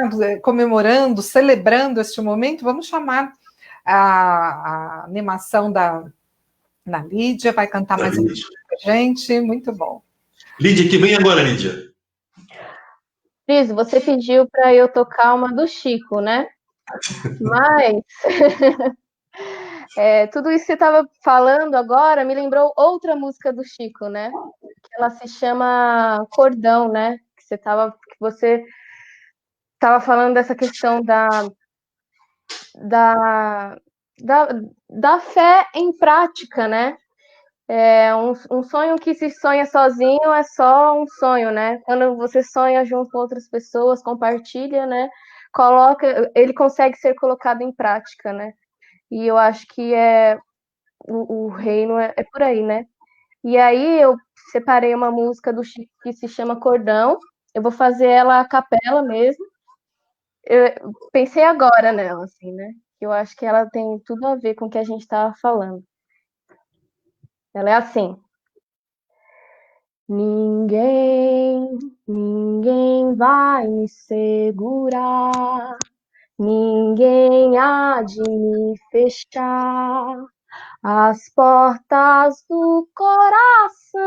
comemorando, celebrando este momento, vamos chamar a animação da Lídia, vai cantar mais um pouquinho para a gente, muito bom. Lídia, que vem agora, Lídia. Cris, você pediu para eu tocar uma do Chico, né? Mas Tudo isso que você estava falando agora me lembrou outra música do Chico, né? Que ela se chama Cordão, né? Que você estava falando dessa questão da, da, da fé em prática, né? Um sonho que se sonha sozinho é só um sonho, né? Quando você sonha junto com outras pessoas, compartilha, né? Ele consegue ser colocado em prática, né? E eu acho que o reino é por aí, né? E aí eu separei uma música do Chico que se chama Cordão. Eu vou fazer ela a capela mesmo. Eu pensei agora nela, assim, né? Eu acho que ela tem tudo a ver com o que a gente estava falando. Ela é assim. Ninguém vai me segurar, ninguém há de me fechar as portas do coração.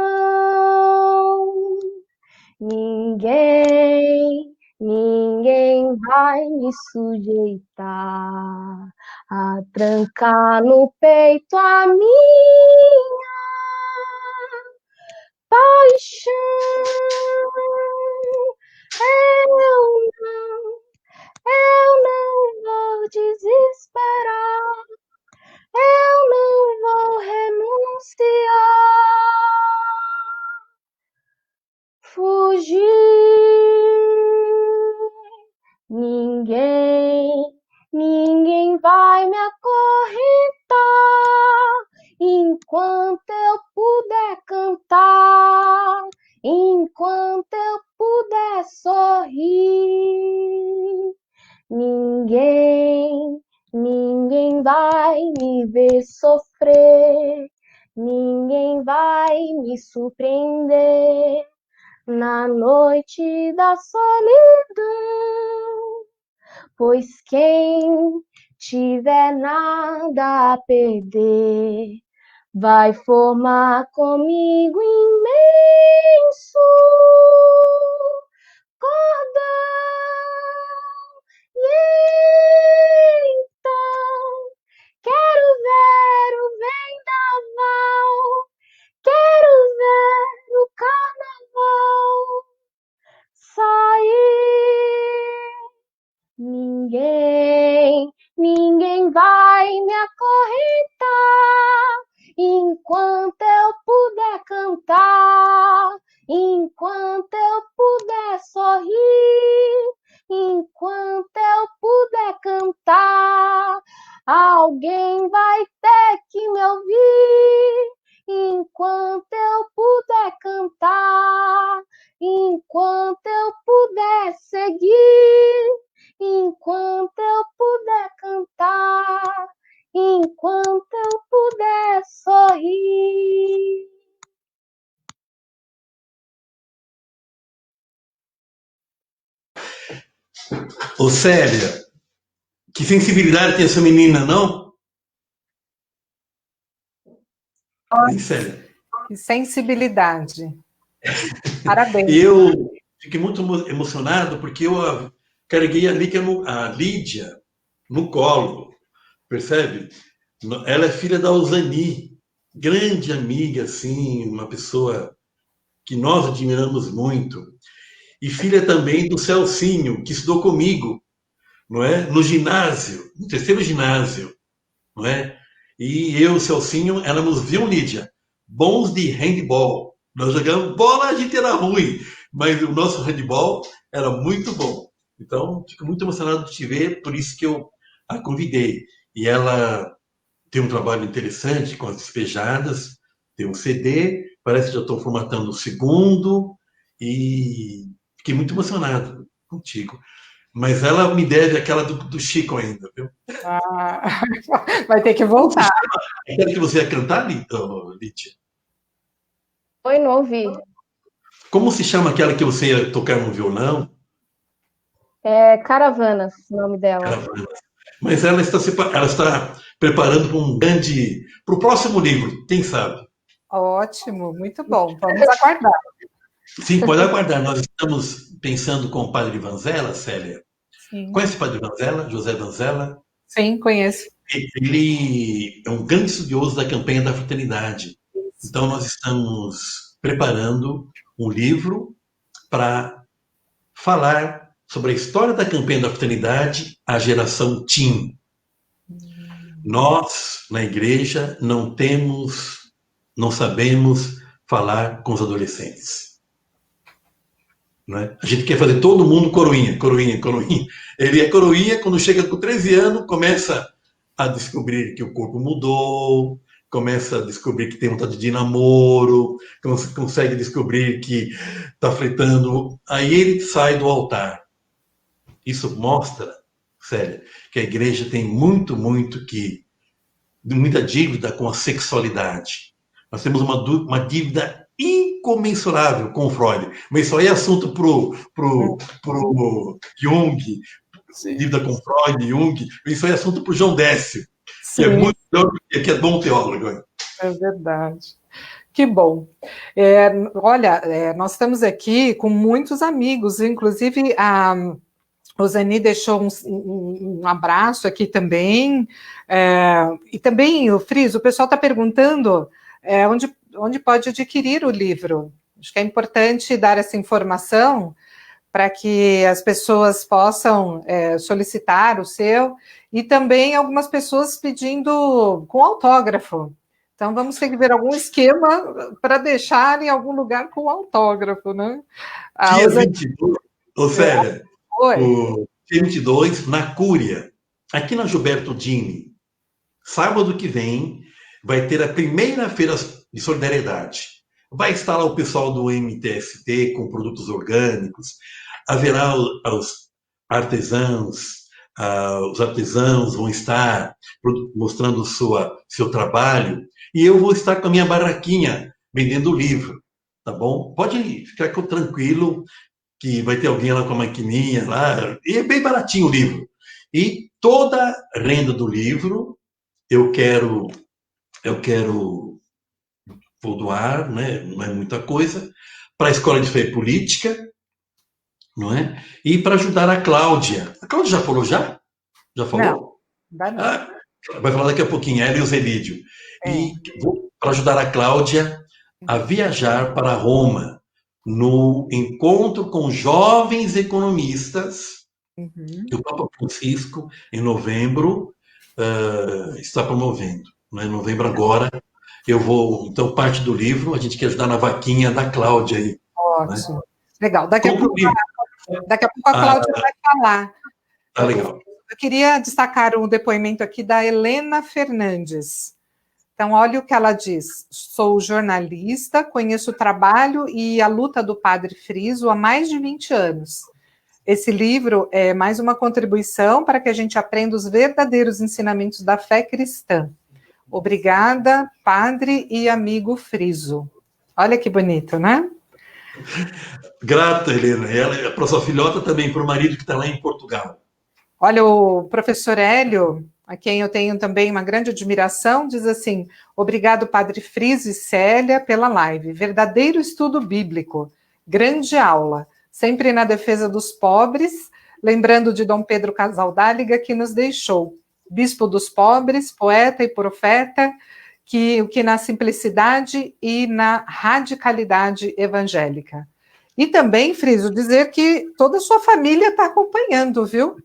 Ninguém vai me sujeitar a trancar no peito a minha paixão. Eu não vou desesperar, eu não vou renunciar, fugir. Ninguém vai me acorrentar enquanto eu puder cantar, enquanto eu puder sorrir. Ninguém vai me ver sofrer, ninguém vai me surpreender na noite da solidão, pois quem tiver nada a perder vai formar comigo imenso cordão. E então quero ver o vendaval, quero ver o carnaval sair. Ninguém vai me acorrentar enquanto eu puder cantar, enquanto eu puder sorrir, enquanto eu puder cantar. Alguém vai ter que me ouvir enquanto eu puder cantar, enquanto eu puder seguir, enquanto eu puder cantar, enquanto eu puder sorrir. Ô Célia, que sensibilidade tem essa menina, não? Hein, Célia? Que sensibilidade. Parabéns. E eu fiquei muito emocionado porque eu carreguei a Lídia no colo, percebe? Ela é filha da Osani, grande amiga, assim, uma pessoa que nós admiramos muito. E filha também do Celcinho, que estudou comigo, não é? No ginásio, no terceiro ginásio, não é? E eu, Celcinho, éramos, viu, Lídia, bons de handball. Nós jogamos bola, a gente era ruim, mas o nosso handball era muito bom. Então, fico muito emocionado de te ver, por isso que eu a convidei. E ela tem um trabalho interessante com as despejadas, tem um CD, parece que já estou formatando o segundo, e fiquei muito emocionado contigo. Mas ela me deve aquela do Chico ainda, viu? Ah, vai ter que voltar. Aquela que você ia cantar, Lídia? Oi, não ouvi. Como se chama aquela que você ia tocar no violão? É Caravanas, o nome dela. Mas ela está preparando para o próximo livro, quem sabe? Ótimo, muito bom. Vamos aguardar. Sim, pode aguardar. Nós estamos pensando com o padre Vanzella, Célia. Sim. Conhece o padre Vanzella, José Vanzella? Sim, conheço. Ele é um grande estudioso da campanha da fraternidade. Então, nós estamos preparando um livro para falar sobre a história da campanha da fraternidade, a geração Teen. Nós, na igreja, não sabemos falar com os adolescentes. Não é? A gente quer fazer todo mundo coroinha, coroinha, coroinha. Ele é coroinha, quando chega com 13 anos, começa a descobrir que o corpo mudou, começa a descobrir que tem vontade de namoro, consegue descobrir que está flertando. Aí ele sai do altar. Isso mostra, Célia, que a igreja tem muita dívida com a sexualidade. Nós temos uma dívida incomensurável com o Freud. Mas isso aí é assunto pro Jung, dívida com Freud, Jung. Isso aí é assunto pro João Décio, que é muito melhor, que é bom teólogo. É verdade. Que bom. Olha, nós estamos aqui com muitos amigos, inclusive a Rosani deixou um abraço aqui também, e também, o Friso, o pessoal está perguntando onde pode adquirir o livro. Acho que é importante dar essa informação para que as pessoas possam solicitar o seu, e também algumas pessoas pedindo com autógrafo. Então, vamos ter que ver algum esquema para deixar em algum lugar com autógrafo, né? Dia 22, Célia, Oi. dia 22, na Cúria, aqui na Gilberto Dini, sábado que vem, vai ter a primeira feira de solidariedade. Vai estar lá o pessoal do MTST com produtos orgânicos, haverá os artesãos vão estar mostrando seu trabalho, e eu vou estar com a minha barraquinha vendendo livro, tá bom? Pode ficar tranquilo, que vai ter alguém lá com a maquininha lá, e é bem baratinho o livro. E toda a renda do livro eu quero vou doar, né? Não é muita coisa, para a Escola de Fé e Política, não é? E para ajudar a Cláudia. A Cláudia já falou já? Já falou? Não. Vai falar daqui a pouquinho, ela e o Zelídio. E para ajudar a Cláudia a viajar para Roma, no encontro com jovens economistas, que o Papa Francisco, em novembro, está promovendo. Em novembro agora, eu vou... Então, parte do livro, a gente quer ajudar na vaquinha da Cláudia aí. Ótimo. Né? Legal. Daqui a pouco a Cláudia vai falar. Tá legal. Eu queria destacar um depoimento aqui da Helena Fernandes. Então, olha o que ela diz. Sou jornalista, conheço o trabalho e a luta do Padre Friso há mais de 20 anos. Esse livro é mais uma contribuição para que a gente aprenda os verdadeiros ensinamentos da fé cristã. Obrigada, Padre e amigo Friso. Olha que bonito, né? Grata, Helena. Ela, para sua filhota também, para o marido que está lá em Portugal. Olha, o professor Hélio, a quem eu tenho também uma grande admiração, diz assim: obrigado, Padre Friso e Célia, pela live. Verdadeiro estudo bíblico. Grande aula. Sempre na defesa dos pobres, lembrando de Dom Pedro Casaldáliga, que nos deixou. Bispo dos pobres, poeta e profeta, que na simplicidade e na radicalidade evangélica. E também, Friso, dizer que toda a sua família está acompanhando, viu?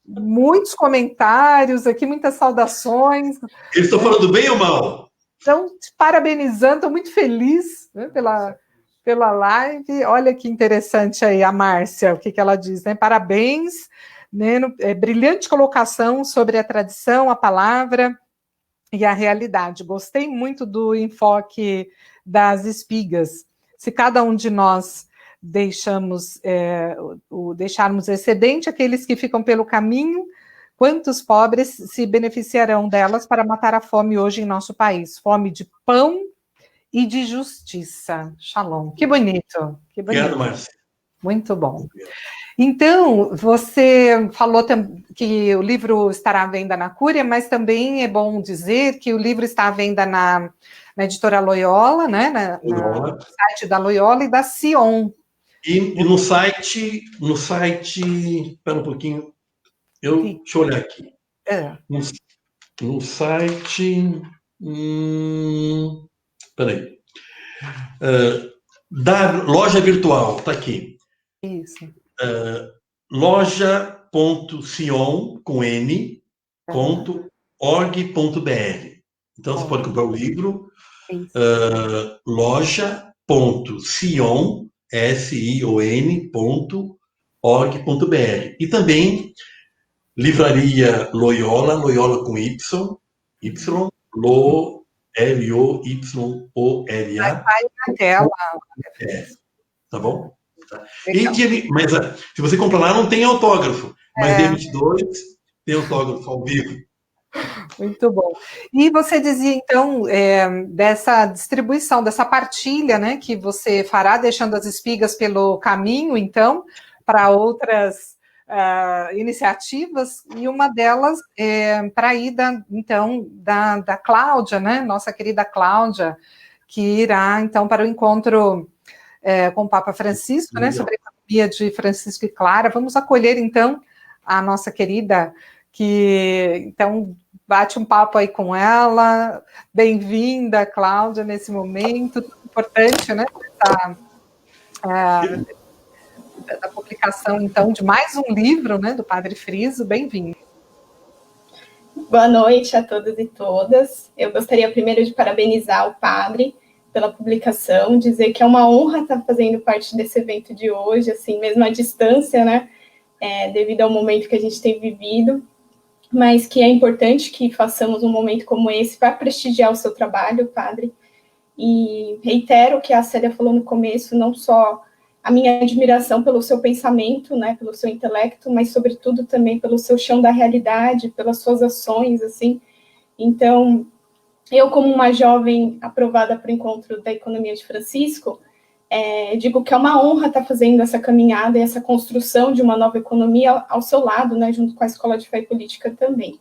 Muitos comentários aqui, muitas saudações. Eles estão falando bem ou mal? Estão te parabenizando, estou muito feliz, né, pela live. Olha que interessante aí a Márcia, o que ela diz, né? Parabéns, né? Brilhante colocação sobre a tradição, a palavra e a realidade. Gostei muito do enfoque das espigas. Se cada um de nós deixarmos excedente aqueles que ficam pelo caminho, quantos pobres se beneficiarão delas para matar a fome hoje em nosso país? Fome de pão e de justiça. Shalom. Que bonito. Que bonito. Obrigado, Márcia. Muito bom. Então, você falou que o livro estará à venda na Cúria, mas também é bom dizer que o livro está à venda na editora Loyola, né? No site da Loyola e da Sion. E no site, espera um pouquinho, deixa eu olhar aqui. No, no site... peraí. Da loja virtual, está aqui. Isso. Loja.sion, com N, .org.br. Então, você pode comprar o livro. Loja.sion, sion.org.br. E também Livraria Loyola, Loyola com Y, L-O-Y-O-L-A. Vai na tela. Tá bom? E mas se você comprar lá, não tem autógrafo. Mas dia 22 tem autógrafo ao vivo. Muito bom. E você dizia, então, dessa distribuição, dessa partilha, né, que você fará, deixando as espigas pelo caminho, então, para outras iniciativas, e uma delas para a ida, então, da Cláudia, né, nossa querida Cláudia, que irá, então, para o encontro com o Papa Francisco, né, sobre a economia de Francisco e Clara. Vamos acolher, então, a nossa querida, que, então, bate um papo aí com ela. Bem-vinda, Cláudia, nesse momento importante, né, da publicação, então, de mais um livro, né, do Padre Friso. Bem-vindo. Boa noite a todos e todas. Eu gostaria primeiro de parabenizar o padre pela publicação, dizer que é uma honra estar fazendo parte desse evento de hoje, assim, mesmo à distância, né, devido ao momento que a gente tem vivido, mas que é importante que façamos um momento como esse para prestigiar o seu trabalho, padre. E reitero o que a Célia falou no começo, não só a minha admiração pelo seu pensamento, né, pelo seu intelecto, mas, sobretudo, também pelo seu chão da realidade, pelas suas ações, assim. Então, eu, como uma jovem aprovada para o encontro da economia de Francisco, digo que é uma honra estar fazendo essa caminhada e essa construção de uma nova economia ao seu lado, né, junto com a Escola de Fé e Política também.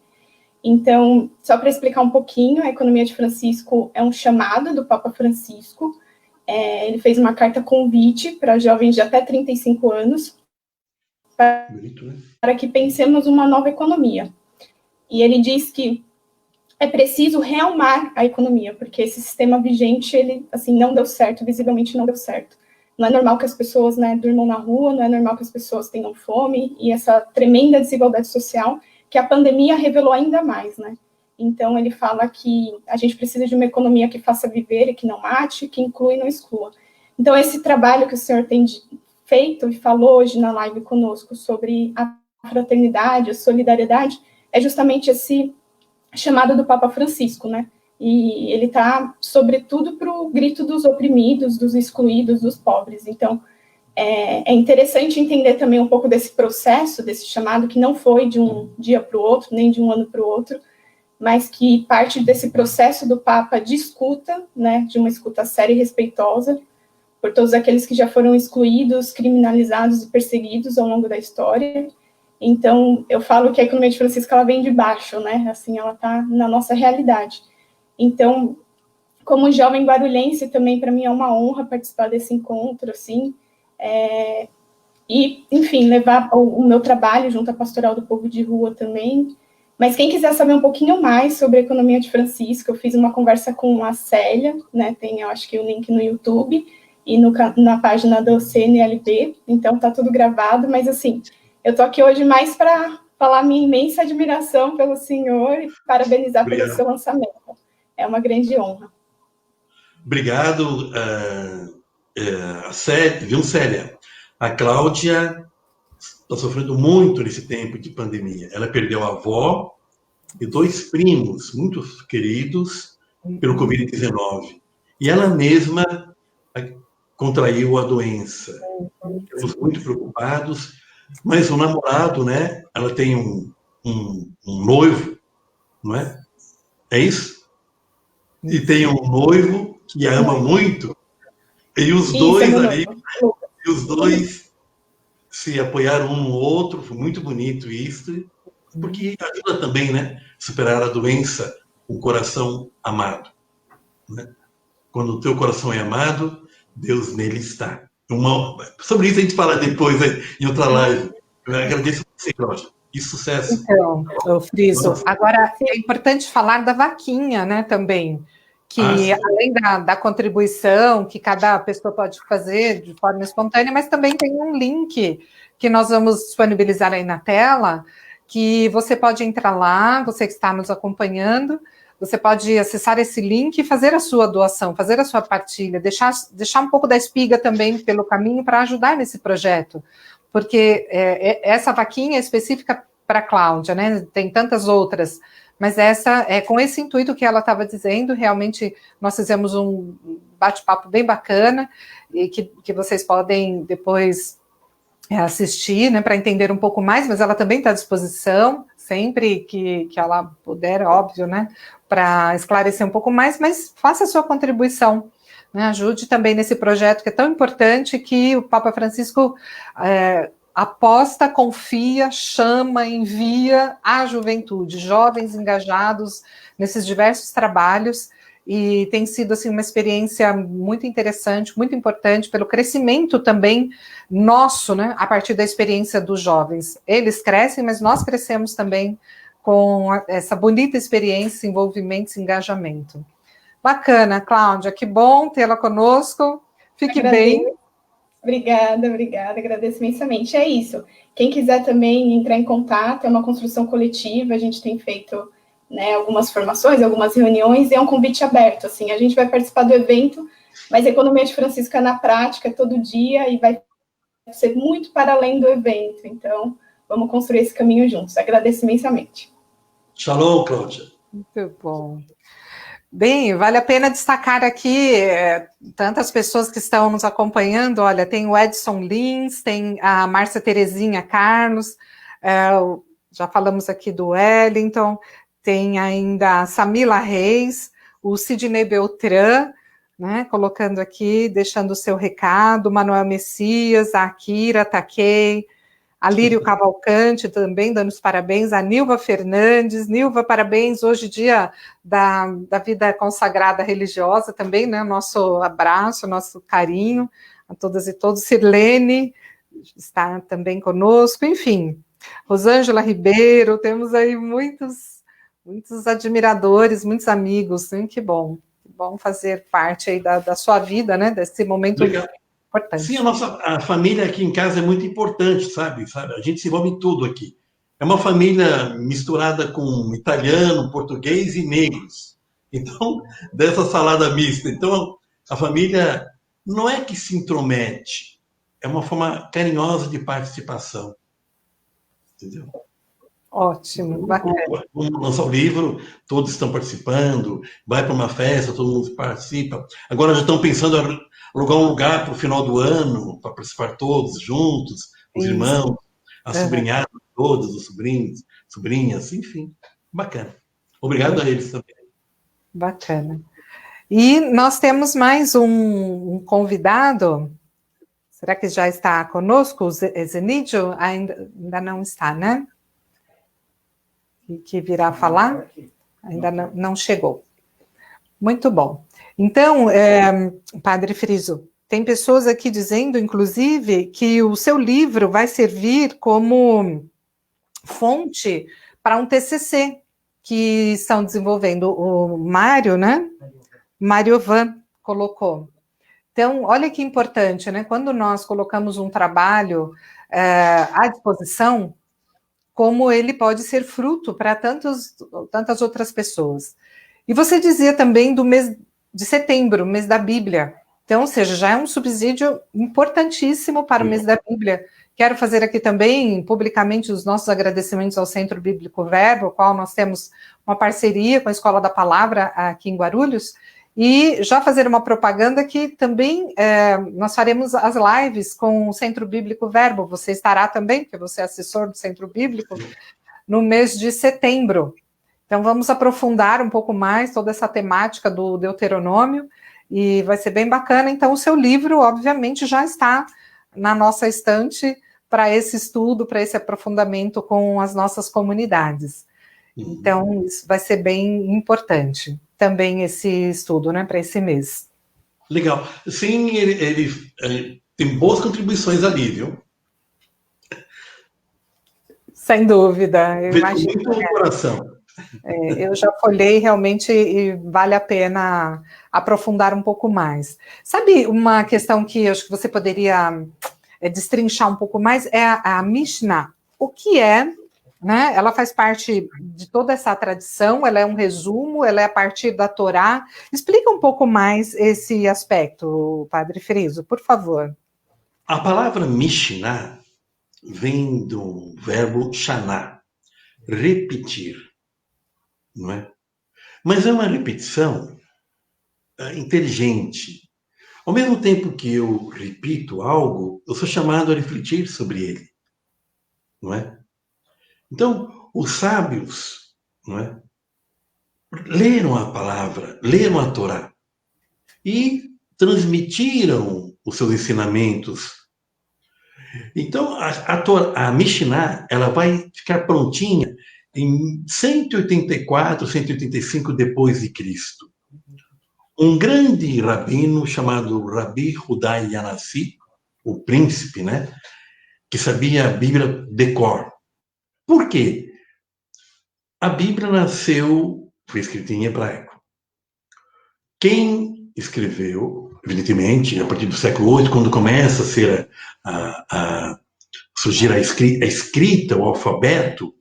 Então, só para explicar um pouquinho, a economia de Francisco é um chamado do Papa Francisco. Ele fez uma carta convite para jovens de até 35 anos para que pensemos uma nova economia. E ele diz que é preciso realmar a economia, porque esse sistema vigente, ele, assim, não deu certo, visivelmente não deu certo. Não é normal que as pessoas, né, durmam na rua, não é normal que as pessoas tenham fome, e essa tremenda desigualdade social que a pandemia revelou ainda mais, né? Então, ele fala que a gente precisa de uma economia que faça viver e que não mate, que inclua e não exclua. Então, esse trabalho que o senhor tem feito e falou hoje na live conosco sobre a fraternidade, a solidariedade, é justamente esse chamado do Papa Francisco, né? E ele está, sobretudo, para o grito dos oprimidos, dos excluídos, dos pobres. Então, é interessante entender também um pouco desse processo, desse chamado, que não foi de um dia para o outro, nem de um ano para o outro, mas que parte desse processo do Papa de escuta, né, de uma escuta séria e respeitosa, por todos aqueles que já foram excluídos, criminalizados e perseguidos ao longo da história. Então, eu falo que a economia de Francisco, ela vem de baixo, né, assim, ela está na nossa realidade. Então, como jovem barulhense, também para mim é uma honra participar desse encontro, assim, e, enfim, levar o meu trabalho junto à Pastoral do Povo de Rua também. Mas quem quiser saber um pouquinho mais sobre a economia de Francisco, eu fiz uma conversa com a Célia, né, tem, eu acho que o link no YouTube, e na página do CNLB, então tá tudo gravado, mas, assim, eu tô aqui hoje mais para falar minha imensa admiração pelo senhor e parabenizar pelo seu lançamento. É uma grande honra. Obrigado, Célia. A Cláudia está sofrendo muito nesse tempo de pandemia. Ela perdeu a avó e 2 primos muito queridos pelo Covid-19. E ela mesma contraiu a doença. Estamos muito preocupados, mas o namorado, né? Ela tem um noivo, não é? É isso? E tem um noivo que a ama muito, e os dois ali, e os dois se apoiaram um no outro. Foi muito bonito isso, porque ajuda também, né, superar a doença, o coração amado, né? Quando o teu coração é amado, Deus nele está. Sobre isso a gente fala depois, né, em outra live. Eu agradeço a você, Cláudia. e sucesso. Então, eu friso. Agora, é importante falar da vaquinha, né, também, que além da contribuição que cada pessoa pode fazer de forma espontânea, mas também tem um link que nós vamos disponibilizar aí na tela, que você pode entrar lá, você que está nos acompanhando, você pode acessar esse link e fazer a sua doação, fazer a sua partilha, deixar um pouco da espiga também pelo caminho para ajudar nesse projeto, porque essa vaquinha é específica para a Cláudia, né? Tem tantas outras, mas essa é com esse intuito que ela estava dizendo. Realmente nós fizemos um bate-papo bem bacana e que vocês podem depois assistir, né, para entender um pouco mais, mas ela também está à disposição, sempre que ela puder, óbvio, né, para esclarecer um pouco mais, mas faça a sua contribuição, né, ajude também nesse projeto que é tão importante, que o Papa Francisco aposta, confia, chama, envia à juventude, jovens engajados nesses diversos trabalhos, e tem sido assim uma experiência muito interessante, muito importante pelo crescimento também nosso, né, a partir da experiência dos jovens. Eles crescem, mas nós crescemos também com essa bonita experiência, envolvimento e engajamento. Bacana, Cláudia, que bom tê-la conosco. Fique bem. Obrigada, agradeço imensamente. É isso. Quem quiser também entrar em contato, é uma construção coletiva, a gente tem feito, né, algumas formações, algumas reuniões, e é um convite aberto, assim, a gente vai participar do evento, mas a Economia de Francisco é na prática, todo dia, e vai ser muito para além do evento, então vamos construir esse caminho juntos. Agradeço imensamente. Shalom, Cláudia. Muito bom. Bem, vale a pena destacar aqui tantas pessoas que estão nos acompanhando. Olha, tem o Edson Lins, tem a Márcia Terezinha Carlos, já falamos aqui do Wellington, tem ainda a Samila Reis, o Sidney Beltrán, né, colocando aqui, deixando o seu recado, Manuel Messias, a Akira Takei, a Lírio Cavalcante também dando os parabéns, a Nilva Fernandes. Nilva, parabéns, hoje dia da vida consagrada religiosa também, né, nosso abraço, nosso carinho a todas e todos. Sirlene está também conosco, enfim, Rosângela Ribeiro, temos aí muitos admiradores, muitos amigos, hein? Que bom fazer parte aí da sua vida, né, desse momento legal. Importante. Sim, a família aqui em casa é muito importante, sabe? A gente se envolve em tudo aqui. É uma família misturada com italiano, português e negros. Então, dessa salada mista. Então, a família não é que se intromete, é uma forma carinhosa de participação. Entendeu? Ótimo, bacana. Vamos lançar o livro, todos estão participando, vai para uma festa, todo mundo participa. Agora já estão pensando em alugar um lugar para o final do ano, para participar todos juntos, os irmãos, as sobrinhadas todas, os sobrinhos, sobrinhas, enfim, bacana. Obrigado a eles também. Bacana. E nós temos mais um convidado, será que já está conosco? O Zenídio ainda não está, né? Que virá falar? Ainda não chegou. Muito bom. Então, Padre Friso, tem pessoas aqui dizendo, inclusive, que o seu livro vai servir como fonte para um TCC que estão desenvolvendo. O Mário, né? Mário Van colocou. Então, olha que importante, né? Quando nós colocamos um trabalho à disposição, como ele pode ser fruto para tantas outras pessoas. E você dizia também do mês de setembro, mês da Bíblia. Então, ou seja, já é um subsídio importantíssimo para o mês da Bíblia. Quero fazer aqui também, publicamente, os nossos agradecimentos ao Centro Bíblico Verbo, o qual nós temos uma parceria com a Escola da Palavra aqui em Guarulhos, e já fazer uma propaganda que também nós faremos as lives com o Centro Bíblico Verbo. Você estará também, porque você é assessor do Centro Bíblico, no mês de setembro. Então, vamos aprofundar um pouco mais toda essa temática do Deuteronômio, e vai ser bem bacana. Então, o seu livro, obviamente, já está na nossa estante para esse estudo, para esse aprofundamento com as nossas comunidades. Então, isso vai ser bem importante, também esse estudo, né, para esse mês. Legal. Sim, ele tem boas contribuições ali, viu? Sem dúvida, eu Veio com imagino. muito no coração. Eu já folhei realmente e vale a pena aprofundar um pouco mais. Sabe uma questão que eu acho que você poderia destrinchar um pouco mais é a Mishnah. O que é, né? Ela faz parte de toda essa tradição, ela é um resumo, ela é a partir da Torá. Explica um pouco mais esse aspecto, Padre Friso, por favor. A palavra Mishnah vem do verbo shaná, repetir, não é? Mas é uma repetição inteligente. Ao mesmo tempo que eu repito algo, eu sou chamado a refletir sobre ele, não é? Então, os sábios, não é, leram a palavra, leram a Torá e transmitiram os seus ensinamentos. Então, a Mishnah, ela vai ficar prontinha em 184, 185 depois de Cristo. Um grande rabino chamado Rabi Hudai Yanasi, o príncipe, né, que sabia a Bíblia de cor. Por quê? A Bíblia foi escrita em hebraico. Quem escreveu, evidentemente, a partir do século VIII, quando começa a ser surgir a escrita, o alfabeto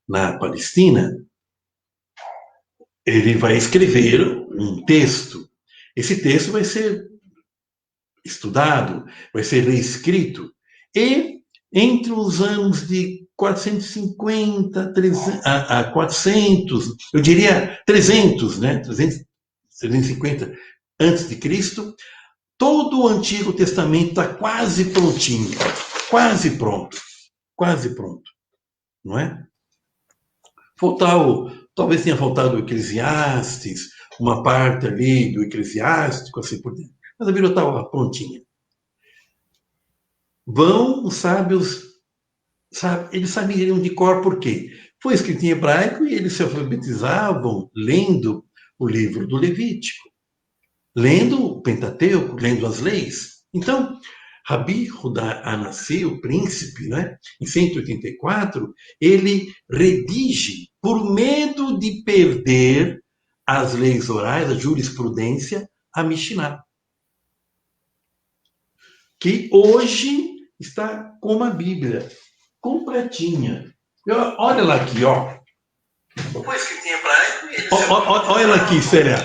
na Palestina, ele vai escrever um texto. Esse texto vai ser estudado, vai ser reescrito. E entre os anos de 450 a 400, eu diria 300, né? 350 antes de Cristo, todo o Antigo Testamento está quase prontinho, quase pronto, não é? Talvez tenha faltado o Eclesiastes, uma parte ali do Eclesiástico, assim por dentro. Mas a Bíblia estava prontinha. Os sábios, eles sabiam de cor por quê? Foi escrito em hebraico e eles se alfabetizavam lendo o livro do Levítico, lendo o Pentateuco, lendo as leis. Então, Rabi Hudá Anassi, o príncipe, né, em 184, ele redige, por medo de perder as leis orais, a jurisprudência, a Mishnah, que hoje está como a Bíblia, completinha. Olha lá aqui, ó. Foi escrito em hebraico. Olha ela aqui, Séria.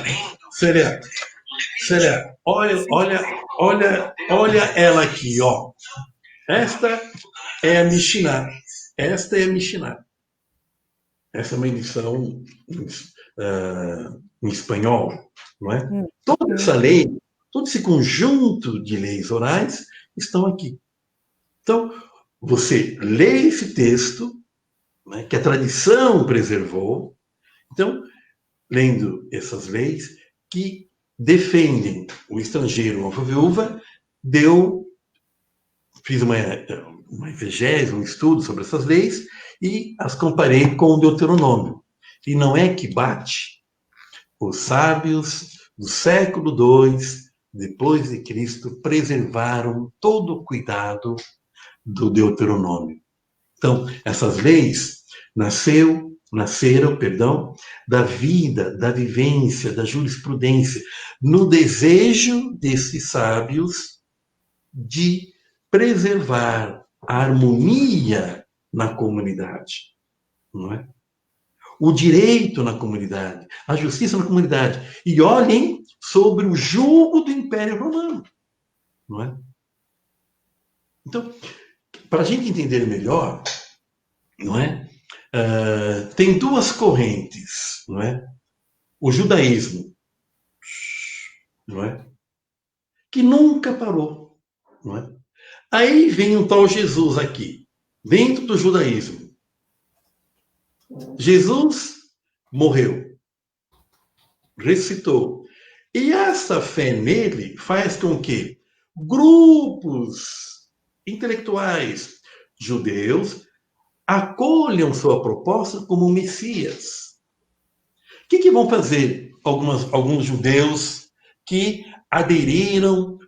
Olha ela aqui, ó. Esta é a Mishnah. Essa é uma edição em espanhol, não é? Toda essa lei, todo esse conjunto de leis orais estão aqui. Então, você lê esse texto, né, que a tradição preservou. Então, lendo essas leis que defendem o estrangeiro ou a viúva, fiz uma exegese, um estudo sobre essas leis e as comparei com o Deuteronômio. E não é que bate. Os sábios do século II, depois de Cristo, preservaram todo o cuidado do Deuteronômio. Então, essas leis nasceram, da vida, da vivência, da jurisprudência, no desejo desses sábios de preservar a harmonia na comunidade, não é? O direito na comunidade, a justiça na comunidade. E olhem sobre o jugo do Império Romano, não é? Então, para a gente entender melhor, não é? Tem duas correntes, não é? O judaísmo, não é? Que nunca parou, não é? Aí vem um tal Jesus aqui, dentro do judaísmo. Jesus morreu, ressuscitou. E essa fé nele faz com que grupos intelectuais judeus acolham sua proposta como Messias. O que vão fazer alguns judeus que aderiram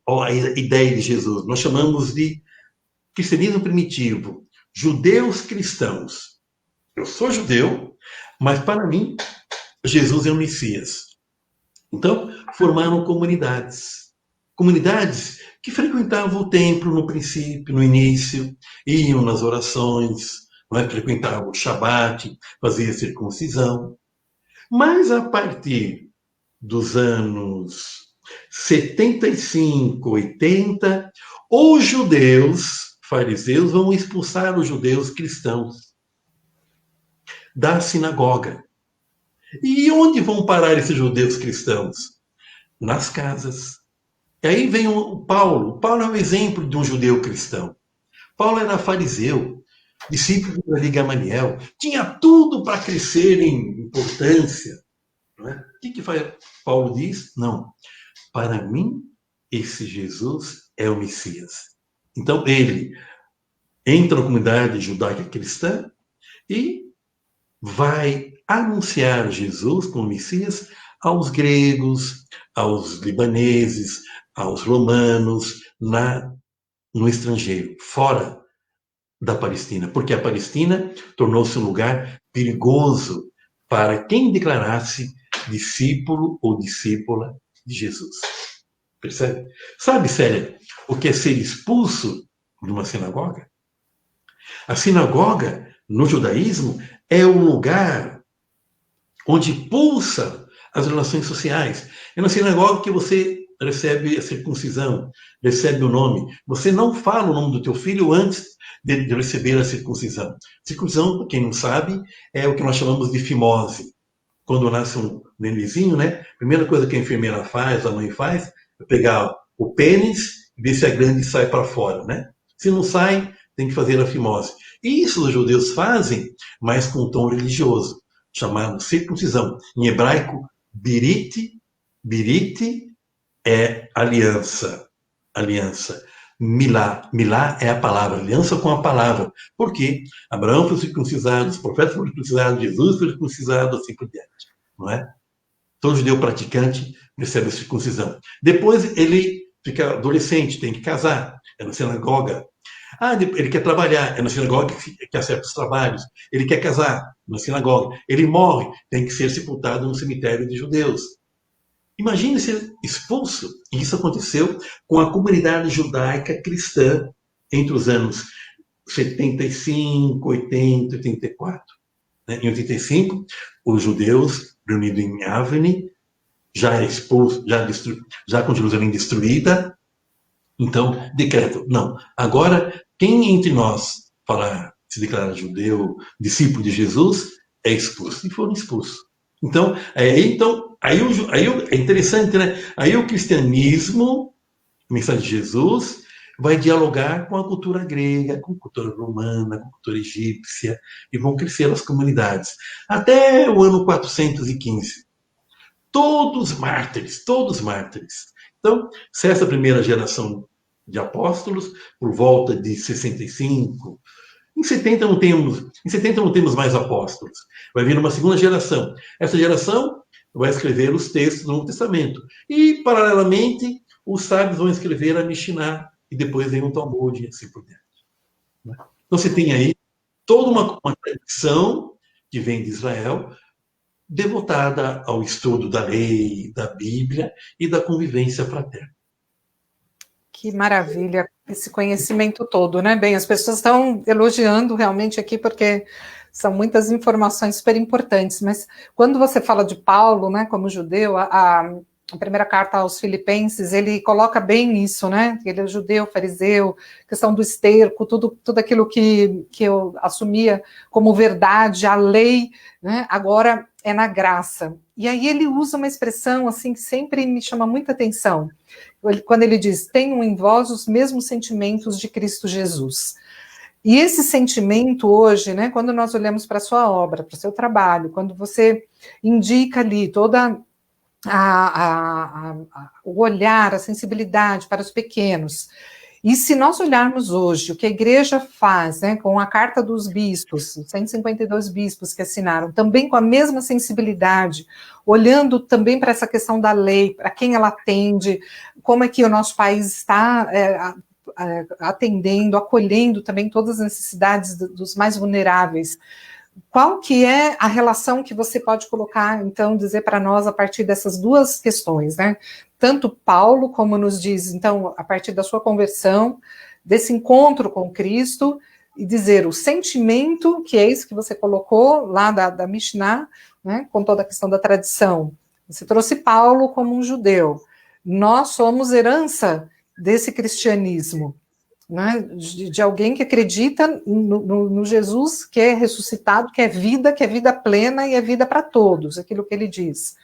à ideia de Jesus? Nós chamamos de cristianismo primitivo. judeus cristãos. Eu sou judeu, mas para mim, Jesus é o Messias. Então, formaram comunidades. Comunidades que frequentavam o templo no princípio, no início, iam nas orações, não é? Frequentavam o Shabat, faziam circuncisão. Mas a partir dos anos 75, 80, os judeus, fariseus, vão expulsar os judeus cristãos da sinagoga. E onde vão parar esses judeus cristãos? Nas casas. E aí vem o Paulo. Paulo é um exemplo de um judeu cristão. Paulo era fariseu, discípulo de Gamaliel, tinha tudo para crescer em importância. Não é? O que Paulo diz? Não. Para mim, esse Jesus é o Messias. Então, ele entra na comunidade judaica cristã e vai anunciar Jesus como Messias aos gregos, aos libaneses, aos romanos, no estrangeiro, fora da Palestina, porque a Palestina tornou-se um lugar perigoso para quem declarasse discípulo ou discípula de Jesus. Percebe? Sabe, Célia, o que é ser expulso de uma sinagoga? A sinagoga, no judaísmo, é o lugar onde pulsa as relações sociais. É na sinagoga que você recebe a circuncisão, recebe o nome. Você não fala o nome do teu filho antes de receber a circuncisão. Circuncisão, para quem não sabe, é o que nós chamamos de fimose. Quando nasce um nenenzinho, né? A primeira coisa que a enfermeira faz, a mãe faz, é pegar o pênis e ver se a glande sai para fora, né? Se não sai, tem que fazer a fimose. E isso os judeus fazem, mas com um tom religioso, chamado circuncisão. Em hebraico, birite é aliança. Aliança. Milá. Milá é a palavra, aliança com a palavra. Por quê? Abraão foi circuncisado, os profetas foram circuncidados, Jesus foi circuncisado, assim por diante. Não é? Todo judeu praticante recebe a circuncisão. Depois ele fica adolescente, tem que casar. É na sinagoga. Ele quer trabalhar, é na sinagoga que acerta os trabalhos. Ele quer casar, na sinagoga. Ele morre, tem que ser sepultado no cemitério de judeus. Imagine ser expulso. E isso aconteceu com a comunidade judaica cristã entre os anos 75, 80, 84. Em 85, os judeus, reunidos em Avni, já expulso, já com Jerusalém destruída. Então, decreto, não. Agora, quem entre nós se declara judeu, discípulo de Jesus, é expulso. E foram expulsos. Então, aí é interessante, né? Aí o cristianismo, a mensagem de Jesus, vai dialogar com a cultura grega, com a cultura romana, com a cultura egípcia, e vão crescer as comunidades. Até o ano 415. Todos mártires. Então, se essa primeira geração de apóstolos, por volta de 65, em 70 não temos mais apóstolos. Vai vir uma segunda geração. Essa geração vai escrever os textos do Novo Testamento. E, paralelamente, os sábios vão escrever a Mishnah, e depois vem o Talmud, e assim por diante. Então, você tem aí toda uma tradição que vem de Israel, devotada ao estudo da lei, da Bíblia e da convivência fraterna. Que maravilha, esse conhecimento todo, né? Bem, as pessoas estão elogiando realmente aqui, porque são muitas informações super importantes, mas quando você fala de Paulo, né, como judeu, a primeira carta aos Filipenses, ele coloca bem isso, né? Ele é judeu, fariseu, questão do esterco, tudo aquilo que eu assumia como verdade, a lei, né? Agora é na graça. E aí ele usa uma expressão assim que sempre me chama muita atenção. Quando ele diz, tenham em vós os mesmos sentimentos de Cristo Jesus. E esse sentimento hoje, né, quando nós olhamos para a sua obra, para o seu trabalho, quando você indica ali toda o olhar, a sensibilidade para os pequenos, e se nós olharmos hoje o que a igreja faz, né, com a carta dos bispos, os 152 bispos que assinaram, também com a mesma sensibilidade, olhando também para essa questão da lei, para quem ela atende, como é que o nosso país está atendendo, acolhendo também todas as necessidades dos mais vulneráveis. Qual que é a relação que você pode colocar, então, dizer para nós a partir dessas duas questões, né? Tanto Paulo, como nos diz, então, a partir da sua conversão, desse encontro com Cristo, e dizer o sentimento, que é isso que você colocou lá da Mishnah, né, com toda a questão da tradição. Você trouxe Paulo como um judeu. Nós somos herança desse cristianismo, né, de alguém que acredita no Jesus que é ressuscitado, que é vida plena e é vida para todos, aquilo que ele diz.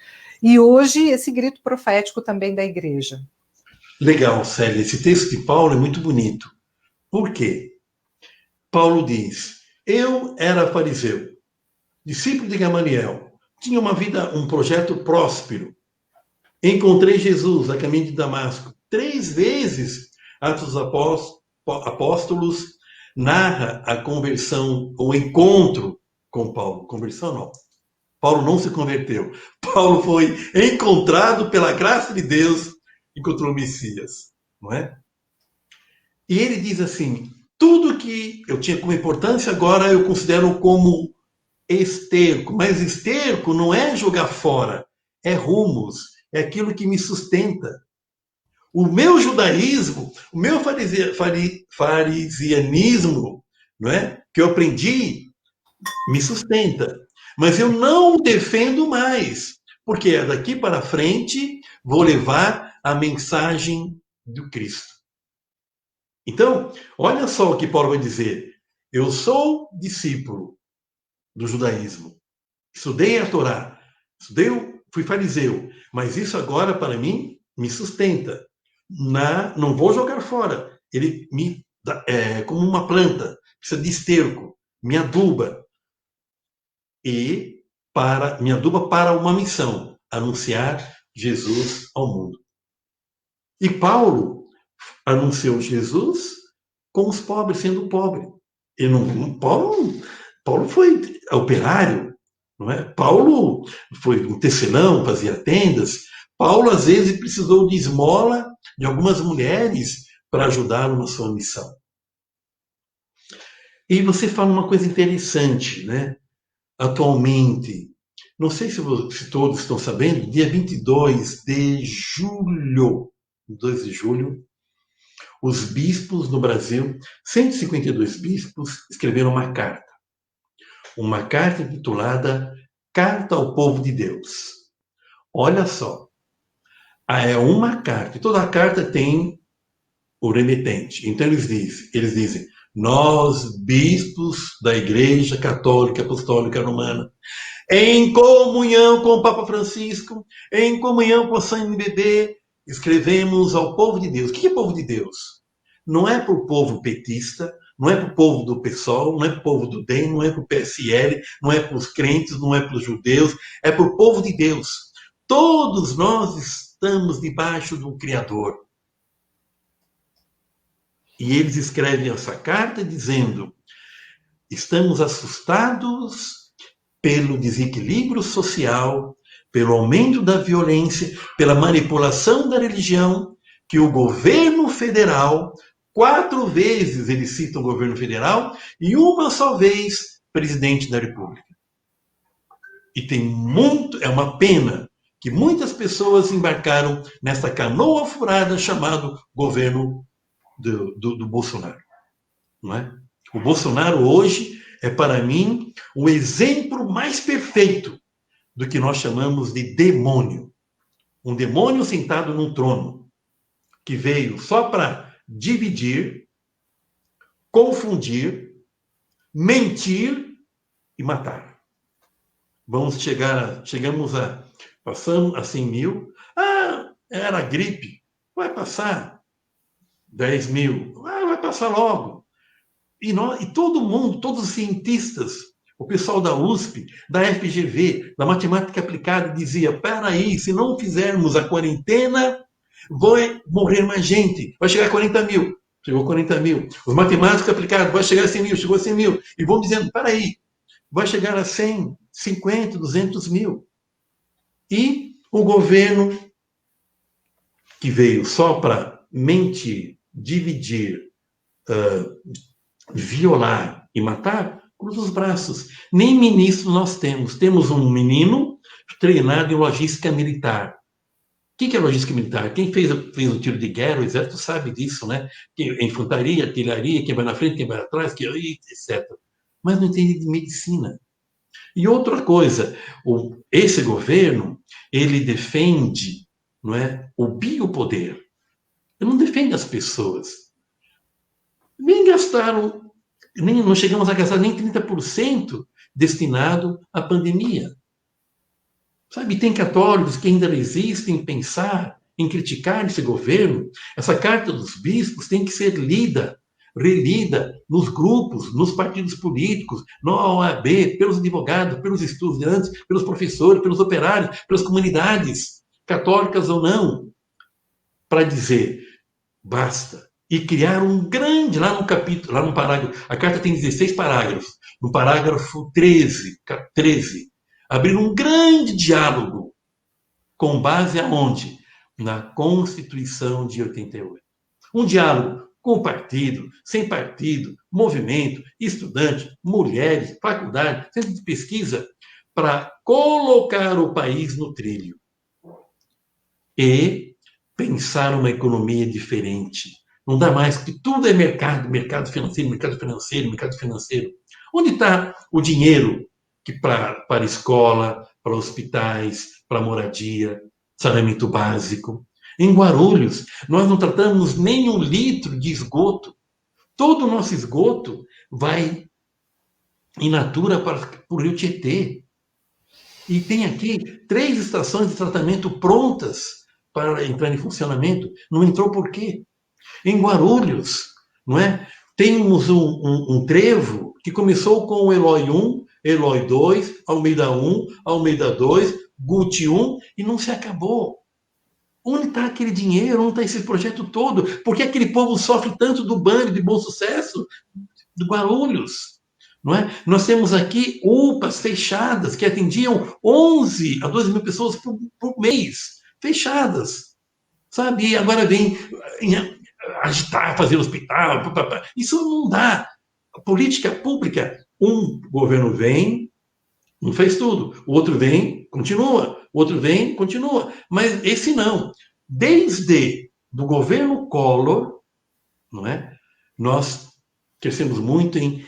E hoje, esse grito profético também da igreja. Legal, Célia. Esse texto de Paulo é muito bonito. Por quê? Paulo diz, eu era fariseu, discípulo de Gamaliel, tinha uma vida, um projeto próspero. Encontrei Jesus a caminho de Damasco. 3 vezes, Atos dos Apóstolos narra a conversão, o encontro com Paulo. Conversão não. Paulo não se converteu. Paulo foi encontrado pela graça de Deus, encontrou o Messias, não é? E ele diz assim, tudo que eu tinha como importância agora eu considero como esterco, mas esterco não é jogar fora, é rumos, é aquilo que me sustenta. O meu judaísmo, o meu farisianismo, não é? Que eu aprendi, me sustenta. Mas eu não defendo mais, porque daqui para frente vou levar a mensagem do Cristo. Então, olha só o que Paulo vai dizer. Eu sou discípulo do judaísmo. Estudei a Torá. Fui fariseu. Mas isso agora, para mim, me sustenta. Não vou jogar fora. Ele me dá, como uma planta. Precisa de esterco. Me aduba. Me aduba para uma missão. Anunciar Jesus ao mundo. E Paulo anunciou Jesus com os pobres, sendo pobre. Paulo foi operário, não é? Paulo foi um tecelão, fazia tendas. Paulo, às vezes, precisou de esmola de algumas mulheres para ajudá-lo na sua missão. E você fala uma coisa interessante, né? Atualmente, não sei se todos estão sabendo, dia 22 de julho, os bispos no Brasil, 152 bispos, escreveram uma carta intitulada Carta ao Povo de Deus. Olha só, é uma carta, e toda a carta tem o remetente. Então eles dizem, nós, bispos da Igreja Católica Apostólica Romana, em comunhão com o Papa Francisco, em comunhão com a CNBB, escrevemos ao povo de Deus. O que é povo de Deus? Não é para o povo petista, não é para o povo do PSOL, não é para o povo do DEM, não é para o PSL, não é para os crentes, não é para os judeus, é para o povo de Deus. Todos nós estamos debaixo do Criador. E eles escrevem essa carta dizendo, estamos assustados pelo desequilíbrio social, pelo aumento da violência, pela manipulação da religião, que o governo federal, 4 vezes ele cita o governo federal, e uma só vez, presidente da República. E é uma pena que muitas pessoas embarcaram nessa canoa furada chamado governo do Bolsonaro. Não é? O Bolsonaro hoje é, para mim, o exemplo mais perfeito do que nós chamamos de demônio. Um demônio sentado num trono, que veio só para dividir, confundir, mentir e matar. Passamos a 100 mil. Era gripe. Vai passar. 10 mil. Vai passar logo. E todo mundo, todos os cientistas, o pessoal da USP, da FGV, da matemática aplicada, dizia, peraí, se não fizermos a quarentena, vai morrer mais gente. Vai chegar a 40 mil. Chegou a 40 mil. Os matemáticos aplicados, vai chegar a 100 mil. Chegou a 100 mil. E vão dizendo, peraí, vai chegar a 100, 50, 200 mil. E o governo, que veio só para mentir, dividir, violar e matar, cruza os braços. Nem ministro nós temos. Temos um menino treinado em logística militar. O que é logística militar? Quem fez o tiro de guerra, o exército sabe disso, né? Infantaria, artilharia, quem vai na frente, quem vai atrás, etc. Mas não entende de medicina. E outra coisa, esse governo, ele defende, não é, o biopoder. Ele não defende as pessoas. Nem gastaram, não chegamos a gastar nem 30% destinado à pandemia. Sabe, tem católicos que ainda resistem em pensar, em criticar esse governo. Essa carta dos bispos tem que ser lida, relida nos grupos, nos partidos políticos, na OAB, pelos advogados, pelos estudantes, pelos professores, pelos operários, pelas comunidades, católicas ou não, para dizer, basta. E criar um grande, lá no capítulo, lá no parágrafo, a carta tem 16 parágrafos, no parágrafo 13, abrir um grande diálogo com base aonde? Na Constituição de 88. Um diálogo com partido, sem partido, movimento, estudante, mulheres, faculdade, centro de pesquisa, para colocar o país no trilho e pensar uma economia diferente. Não dá mais, porque tudo é mercado financeiro. Onde está o dinheiro que para escola, para hospitais, para moradia, saneamento básico? Em Guarulhos, nós não tratamos nem 1 litro de esgoto. Todo o nosso esgoto vai in natura para o Rio Tietê. E tem aqui 3 estações de tratamento prontas para entrar em funcionamento. Não entrou por quê? Em Guarulhos, não é? Temos um trevo que começou com o Eloy 1, Eloy 2, Almeida 1, Almeida 2, Guti 1, e não se acabou. Onde está aquele dinheiro? Onde está esse projeto todo? Por que aquele povo sofre tanto do banho de Bom Sucesso, do Guarulhos? Não é? Nós temos aqui UPAs fechadas que atendiam 11 a 12 mil pessoas por mês. Fechadas. Sabe? E agora vem agitar, fazer hospital. Isso não dá. A política pública, um governo vem, não fez tudo. O outro vem, continua. O outro vem, continua. Mas esse não. Desde do governo Collor, não é? Nós crescemos muito em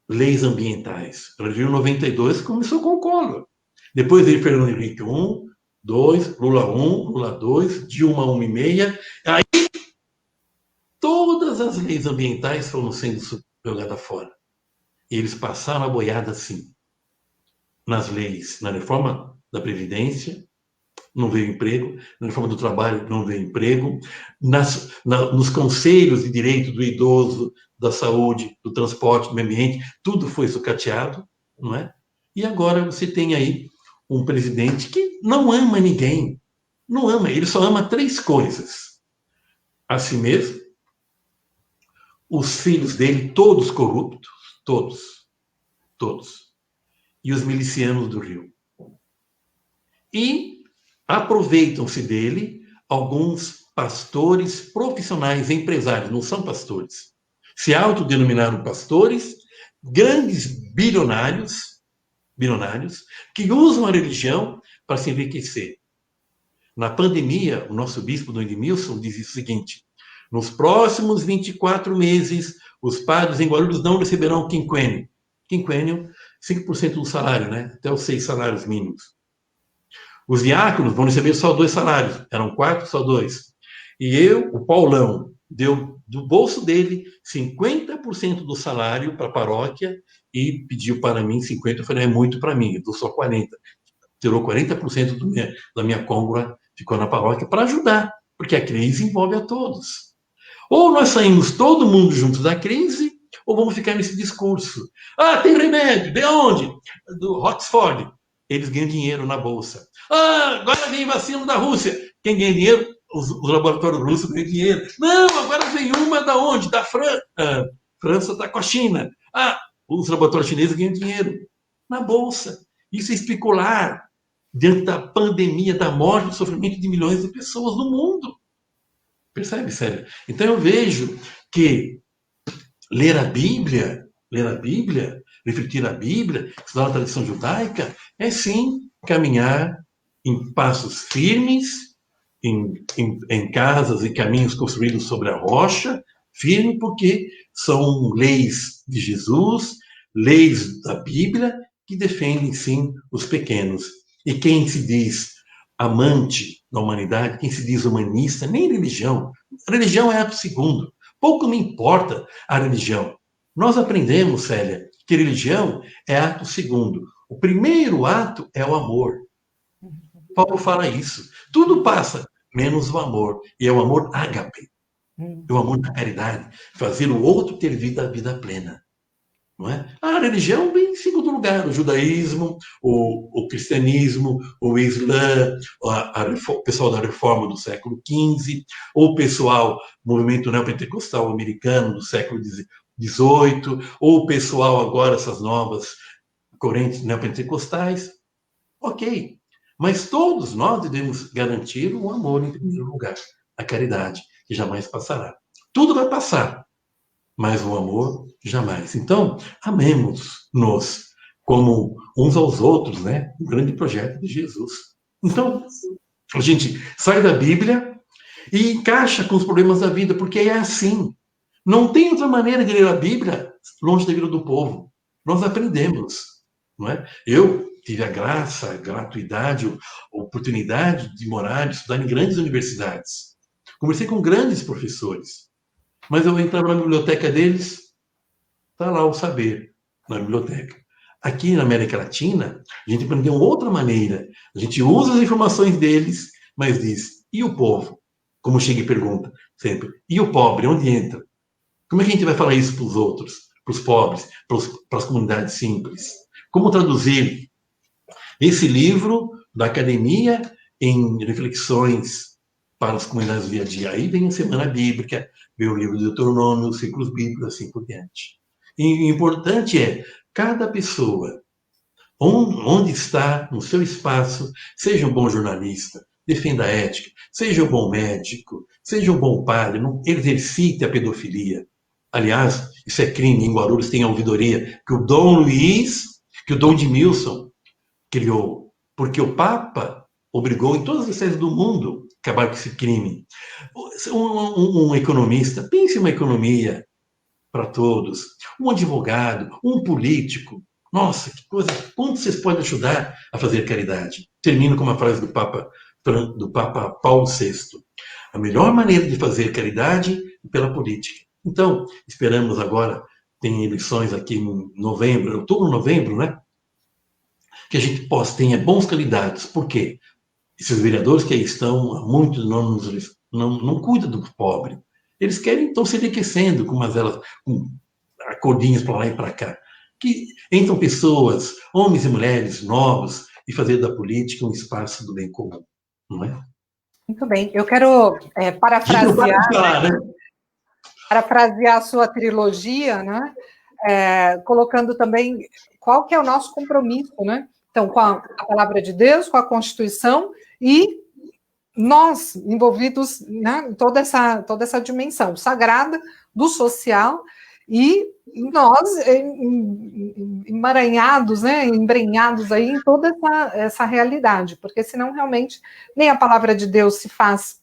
leis ambientais. O Brasil 92 começou com o Collor. Depois veio Fernando Henrique 1, 2, Lula 1, Lula 2, Dilma 1,5. Aí todas as leis ambientais foram sendo jogadas fora. E eles passaram a boiada assim. Nas leis, na reforma da Previdência, não veio emprego, na reforma do trabalho, não veio emprego, nos conselhos de direito do idoso, da saúde, do transporte, do meio ambiente, tudo foi sucateado, não é? E agora você tem aí um presidente que não ama ninguém, não ama, ele só ama 3 coisas: a si mesmo, os filhos dele, todos corruptos, todos, e os milicianos do Rio. E aproveitam-se dele alguns pastores profissionais, empresários, não são pastores. Se autodenominaram pastores, grandes bilionários, que usam a religião para se enriquecer. Na pandemia, o nosso bispo, Dom Edmilson, diz o seguinte: nos próximos 24 meses, os padres em Guarulhos não receberão quinquênio. Quinquênio, 5% do salário, né? Até os 6 salários mínimos. Os diáconos vão receber só 2 salários. Eram 4, só 2. E o Paulão, deu do bolso dele 50% do salário para a paróquia e pediu para mim 50%. Eu falei, é muito para mim, eu dou só 40%. Tirou 40% da minha côngora, ficou na paróquia para ajudar, porque a crise envolve a todos. Ou nós saímos todo mundo juntos da crise, ou vamos ficar nesse discurso. Ah, tem remédio, de onde? Do Oxford. Eles ganham dinheiro na bolsa. Ah, agora vem vacina da Rússia. Quem ganha dinheiro? Os laboratórios russos ganham dinheiro. Não, agora vem uma da onde? Da França. França está com a China. Ah, os laboratórios chineses ganham dinheiro na bolsa. Isso é especular diante da pandemia, da morte, do sofrimento de milhões de pessoas no mundo. Percebe, Célia? Então eu vejo que ler a Bíblia, refletir a Bíblia, estudar a tradição judaica, é sim caminhar em passos firmes, em casas e caminhos construídos sobre a rocha, firme porque são leis de Jesus, leis da Bíblia, que defendem sim os pequenos. E quem se diz amante da humanidade, quem se diz humanista, nem religião. A religião é ato segundo. Pouco me importa a religião. Nós aprendemos, Célia, que religião é ato segundo. O primeiro ato é o amor. Paulo fala isso. Tudo passa, menos o amor. E é o amor ágape. É o amor da caridade. Fazer o outro ter vida plena. Não é? A religião vem em segundo lugar. O judaísmo, o cristianismo, o islã, o pessoal da reforma do século XV, ou o pessoal do movimento neopentecostal americano do século XVIII, ou o pessoal agora, essas novas correntes neopentecostais. Ok. Mas todos nós devemos garantir o amor em primeiro lugar. A caridade, que jamais passará. Tudo vai passar, mas o amor jamais. Então, amemos-nos como uns aos outros, né? Um grande projeto de Jesus. Então, a gente sai da Bíblia e encaixa com os problemas da vida, porque é assim. Não tem outra maneira de ler a Bíblia longe da vida do povo. Nós aprendemos, não é? Eu tive a graça, a gratuidade, a oportunidade de morar, de estudar em grandes universidades. Conversei com grandes professores. Mas eu entrava na biblioteca deles, está lá o saber, na biblioteca. Aqui na América Latina, a gente aprendeu outra maneira. A gente usa as informações deles, mas diz, e o povo? Como chega e pergunta sempre, e o pobre, onde entra? Como é que a gente vai falar isso para os outros, para os pobres, para as comunidades simples? Como traduzir esse livro da academia em reflexões para as comunidades do dia a dia? Aí vem a Semana Bíblica, vem o livro do Deuteronômio, os ciclos bíblicos, assim por diante. E o importante é, cada pessoa, onde está, no seu espaço, seja um bom jornalista, defenda a ética, seja um bom médico, seja um bom padre, não exercite a pedofilia. Aliás, isso é crime. Em Guarulhos tem a ouvidoria que o Dom Edmilson criou, porque o Papa obrigou em todas as sedes do mundo a acabar com esse crime. Um economista, pense uma economia para todos, um advogado, um político. Nossa, que coisa! Como vocês podem ajudar a fazer caridade? Termino com uma frase do Papa Paulo VI. A melhor maneira de fazer caridade é pela política. Então, esperamos agora, tem eleições aqui em novembro, outubro, novembro, né? Que a gente tenha bons candidatos. Por quê? Esses vereadores que aí estão há muitos anos não cuidam do pobre. Eles querem, então, se enriquecendo com acordinhos para lá e para cá. Que entram pessoas, homens e mulheres novos, e fazer da política um espaço do bem comum. Não é? Muito bem. Eu quero parafrasear a sua trilogia, né? Colocando também qual que é o nosso compromisso, né? Então, com a palavra de Deus, com a Constituição e nós envolvidos, né, em toda essa dimensão sagrada do social e nós emaranhados, né, embrenhados aí em toda essa realidade, porque senão realmente nem a palavra de Deus se faz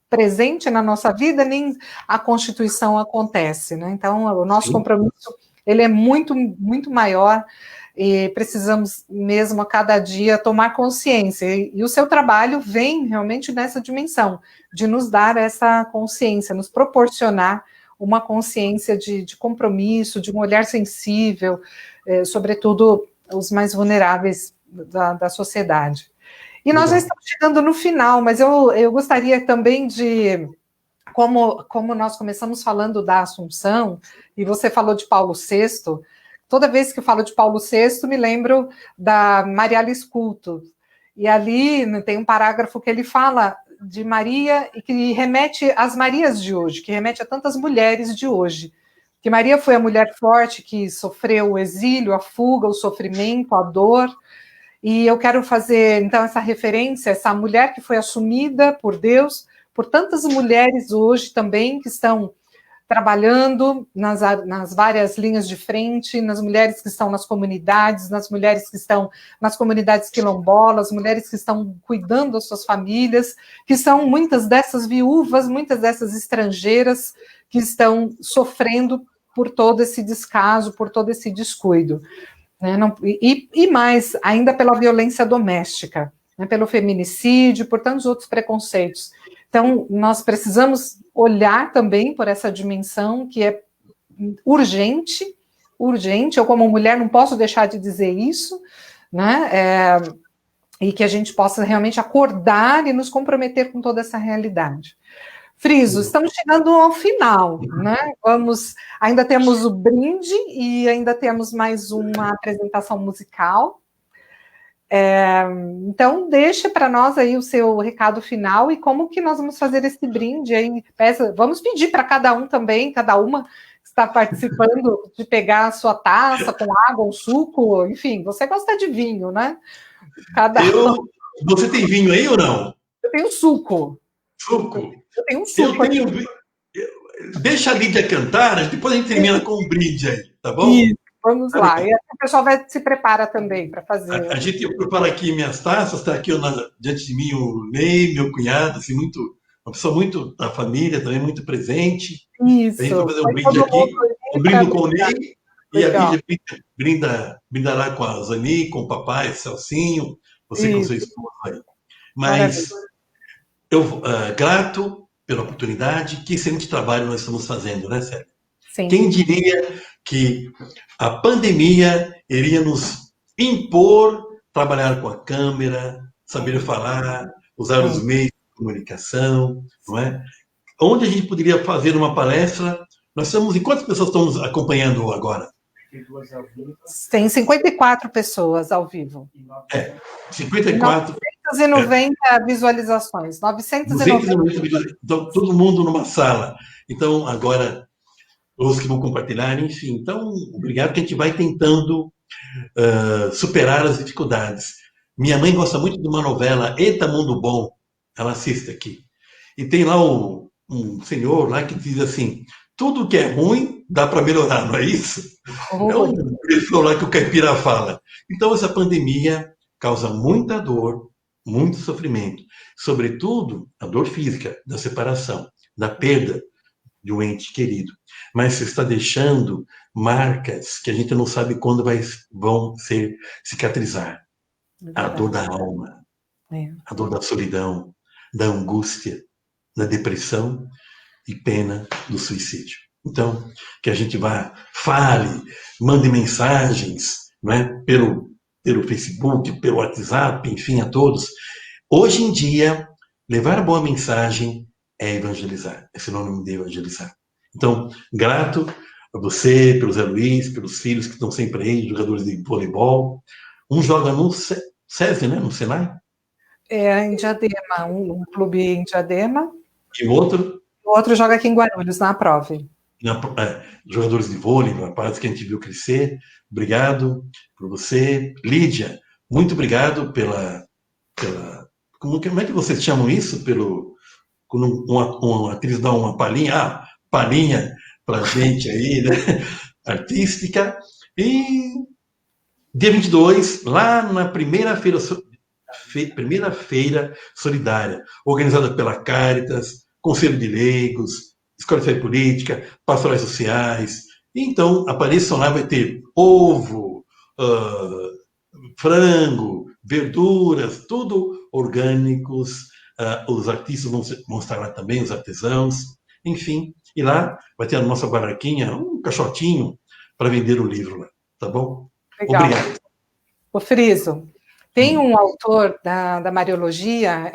presente na nossa vida, nem a Constituição acontece, né? Então, o nosso compromisso, ele é muito, muito maior e precisamos mesmo a cada dia tomar consciência. E o seu trabalho vem realmente nessa dimensão, de nos dar essa consciência, nos proporcionar uma consciência de compromisso, de um olhar sensível, sobretudo os mais vulneráveis da sociedade. E nós já estamos chegando no final, mas eu gostaria também de, como nós começamos falando da Assunção, e você falou de Paulo VI, toda vez que eu falo de Paulo VI, me lembro da Mariale Sculto. E ali tem um parágrafo que ele fala de Maria e que remete às Marias de hoje, que remete a tantas mulheres de hoje. Que Maria foi a mulher forte que sofreu o exílio, a fuga, o sofrimento, a dor. E eu quero fazer, então, essa referência, essa mulher que foi assumida por Deus, por tantas mulheres hoje também que estão trabalhando nas várias linhas de frente, nas mulheres que estão nas comunidades, nas mulheres que estão nas comunidades quilombolas, mulheres que estão cuidando das suas famílias, que são muitas dessas viúvas, muitas dessas estrangeiras que estão sofrendo por todo esse descaso, por todo esse descuido. Né? E mais, ainda pela violência doméstica, né? Pelo feminicídio, por tantos outros preconceitos. Então, nós precisamos olhar também por essa dimensão que é urgente. Eu, como mulher, não posso deixar de dizer isso, né? E que a gente possa realmente acordar e nos comprometer com toda essa realidade. Friso, estamos chegando ao final, né? Ainda temos o brinde e ainda temos mais uma apresentação musical. Então, deixe para nós aí o seu recado final e como que nós vamos fazer esse brinde aí. Vamos pedir para cada um também, cada uma que está participando, de pegar a sua taça com água, um suco, enfim, você gosta de vinho, né? Você tem vinho aí ou não? Eu tenho suco. Suco? Eu tenho um suco. Deixa a Lídia cantar, depois a gente termina com um brinde aí, tá bom? Isso. Vamos lá, e o pessoal se prepara também para fazer. A gente prepara aqui minhas taças, está aqui diante de mim o Ney, meu cunhado, assim, uma pessoa muito da família, também muito presente. Isso. A gente vai fazer um brinde aqui, um brinde com o Ney, e a Lídia brindará com a Zani, com o papai, Celcinho, você com seu esposo aí. Mas eu grato pela oportunidade, que excelente trabalho nós estamos fazendo, né, Célia? Sim. Quem diria que a pandemia iria nos impor trabalhar com a câmera, saber falar, usar os meios de comunicação, não é? Onde a gente poderia fazer uma palestra? Nós estamos em quantas pessoas estão nos acompanhando agora? Tem 54 pessoas ao vivo. 54. 990 visualizações. 990 visualizações. Então, todo mundo numa sala. Então, agora, os que vão compartilhar, enfim. Então, obrigado, que a gente vai tentando superar as dificuldades. Minha mãe gosta muito de uma novela, Eita Mundo Bom. Ela assiste aqui. E tem lá um senhor lá que diz assim, tudo que é ruim dá para melhorar, não é isso? Ele falou lá que o caipira fala. Então, essa pandemia causa muita dor, muito sofrimento. Sobretudo, a dor física, da separação, da perda de um ente querido. Mas você está deixando marcas que a gente não sabe quando vão cicatrizar. A dor da alma, a dor da solidão, da angústia, da depressão e pena do suicídio. Então, que a gente fale, mande mensagens, não é? pelo Facebook, pelo WhatsApp, enfim, a todos. Hoje em dia, levar a boa mensagem é evangelizar, é sinônimo de evangelizar. Então, grato a você, pelo Zé Luiz, pelos filhos que estão sempre aí, jogadores de voleibol. Um joga no SESI, né? No Senai? Em Diadema, um clube em Diadema. E o outro? O outro joga aqui em Guarulhos, na Prove. Jogadores de vôlei, rapazes que a gente viu crescer. Obrigado por você. Lídia, muito obrigado pela como é que vocês chamam isso? Quando uma atriz dá uma palhinha para a gente aí, né? Artística. E dia 22, lá na primeira feira solidária, organizada pela Caritas, Conselho de Leigos, Escola de Fé Política, Pastorais Sociais. Então, apareçam lá, vai ter ovo, frango, verduras, tudo orgânicos. Os artistas vão estar lá também, os artesãos, enfim. E lá vai ter a nossa barraquinha, um caixotinho, para vender o livro lá, tá bom? Legal. Obrigado. O Friso, tem um autor da Mariologia,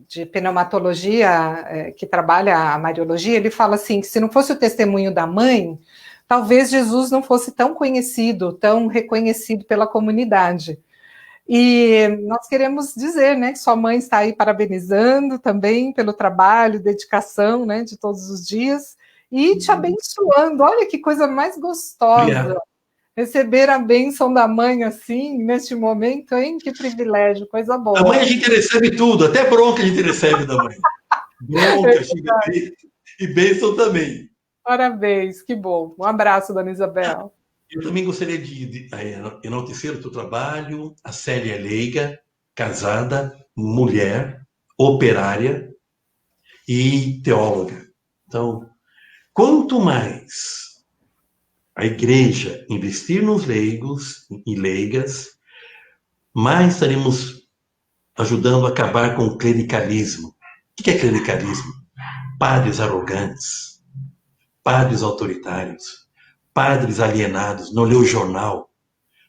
de pneumatologia, que trabalha a Mariologia, ele fala assim, que se não fosse o testemunho da mãe, talvez Jesus não fosse tão conhecido, tão reconhecido pela comunidade. E nós queremos dizer, né, que sua mãe está aí parabenizando também pelo trabalho, dedicação, né, de todos os dias, e te abençoando. Olha que coisa mais gostosa. Obrigado. Receber a bênção da mãe assim, neste momento, hein? Que privilégio, coisa boa. Da mãe a gente recebe tudo, até bronca a gente recebe da mãe. Bronca, xingamento e bênção também. Parabéns, que bom. Um abraço, dona Isabel. Eu também gostaria de enaltecer o teu trabalho. A Célia é leiga, casada, mulher, operária e teóloga. Então, quanto mais a igreja investir nos leigos e leigas, mais estaremos ajudando a acabar com o clericalismo. O que é clericalismo? Padres arrogantes, padres autoritários, padres alienados, não lê o jornal.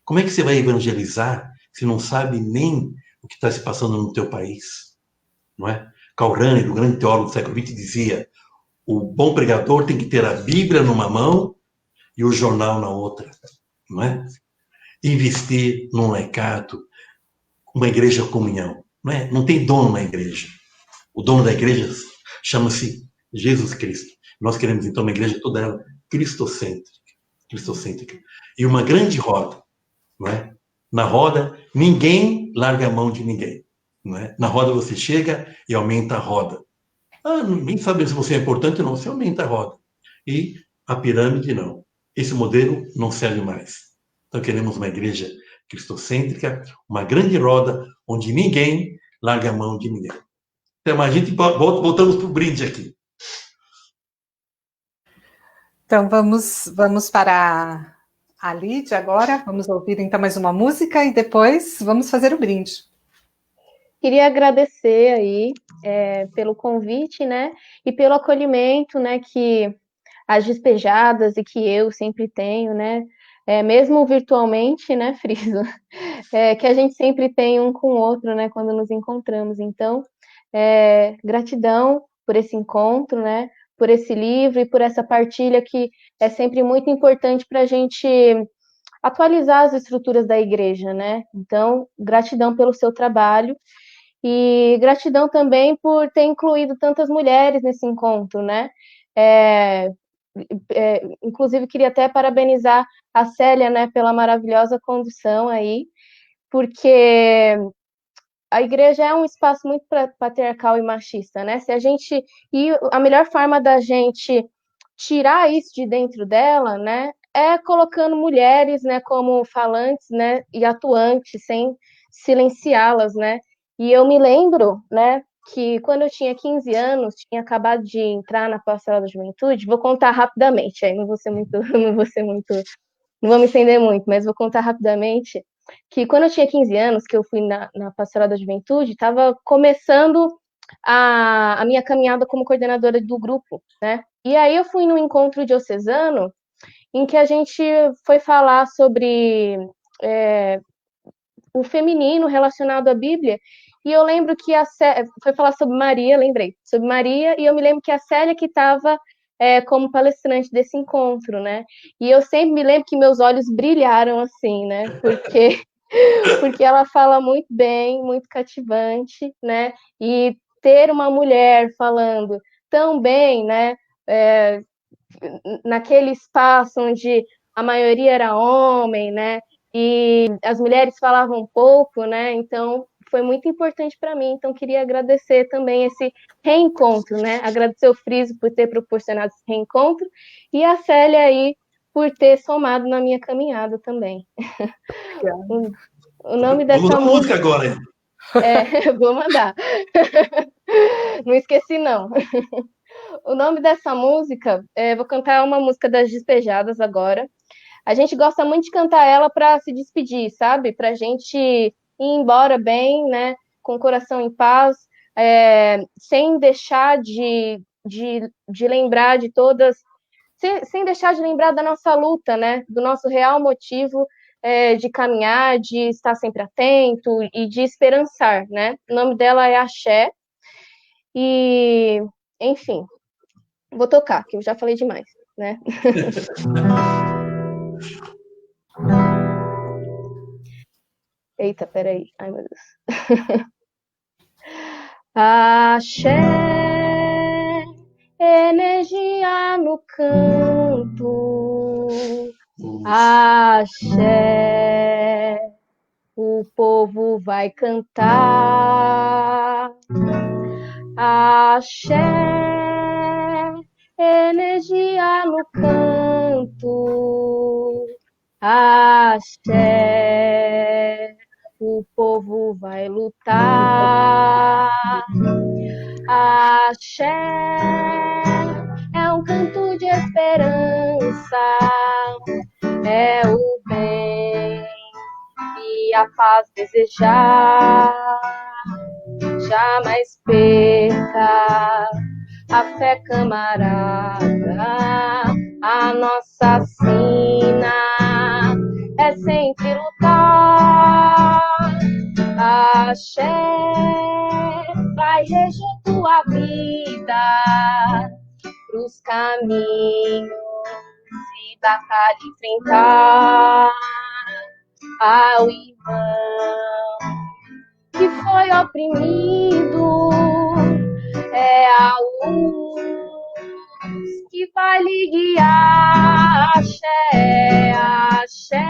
Como é que você vai evangelizar se não sabe nem o que está se passando no teu país? Não é? Karl Rahner, o grande teólogo do século XX, dizia: o bom pregador tem que ter a Bíblia numa mão e o jornal na outra. Não é? Investir num recado, uma igreja comunhão. Não é? Não tem dono na igreja. O dono da igreja chama-se Jesus Cristo. Nós queremos, então, uma igreja toda ela cristocêntrica. E uma grande roda. Não é? Na roda, ninguém larga a mão de ninguém. Não é? Na roda você chega e aumenta a roda. Ninguém sabe se você é importante ou não, você aumenta a roda. E a pirâmide não. Esse modelo não serve mais. Então queremos uma igreja cristocêntrica, uma grande roda onde ninguém larga a mão de ninguém. Então a gente voltamos para o brinde aqui. Então vamos para a Lídia agora. Vamos ouvir então mais uma música e depois vamos fazer o brinde. Queria agradecer aí pelo convite, né, e pelo acolhimento, né, que as despejadas e que eu sempre tenho, né, mesmo virtualmente, né, Friso, que a gente sempre tem um com o outro, né, quando nos encontramos. Então, gratidão por esse encontro, né, por esse livro e por essa partilha que é sempre muito importante para a gente atualizar as estruturas da igreja, né? Então, gratidão pelo seu trabalho e gratidão também por ter incluído tantas mulheres nesse encontro, né? Inclusive, queria até parabenizar a Célia, né, pela maravilhosa condução aí, porque a igreja é um espaço muito patriarcal e machista, né? E a melhor forma da gente tirar isso de dentro dela, né, é colocando mulheres, né, como falantes, né, e atuantes, sem silenciá-las, né? E eu me lembro, né, que quando eu tinha 15 anos, tinha acabado de entrar na Pastoral da Juventude. Vou contar rapidamente, aí não vou me estender muito, mas vou contar rapidamente que quando eu tinha 15 anos, que eu fui na Pastoral da Juventude, estava começando a minha caminhada como coordenadora do grupo, né? E aí eu fui num encontro diocesano em que a gente foi falar sobre o feminino relacionado à Bíblia, e eu lembro que foi falar sobre Maria, sobre Maria, e eu me lembro que a Célia que estava como palestrante desse encontro, né? E eu sempre me lembro que meus olhos brilharam assim, né? Porque ela fala muito bem, muito cativante, né? E ter uma mulher falando tão bem, né? Naquele espaço onde a maioria era homem, né? E as mulheres falavam pouco, né? Então foi muito importante para mim. Então queria agradecer também esse reencontro, né? Agradecer o Friso por ter proporcionado esse reencontro e a Célia aí por ter somado na minha caminhada também. O nome dessa música agora, hein? Vou mandar. Não esqueci, não. O nome dessa música, vou cantar uma música das Despejadas agora. A gente gosta muito de cantar ela para se despedir, sabe? Para a gente ir embora bem, né? Com o coração em paz, sem deixar de lembrar de todas, sem deixar de lembrar da nossa luta, né? Do nosso real motivo de caminhar, de estar sempre atento e de esperançar, né? O nome dela é Axé. E, enfim, vou tocar, que eu já falei demais, né? Eita, peraí. Ai, meu Deus. Axé, energia no canto. Axé, o povo vai cantar. Axé, energia no canto. Axé, o povo vai lutar. Axé, é um canto de esperança, é o bem e a paz desejar. Jamais perca a fé, camarada, a nossa sina é sempre lutar. Axé, vai reger tua vida pros caminhos e batalha enfrentar ao irmão que foi oprimido, é a luz que vai lhe guiar. Axé, axé,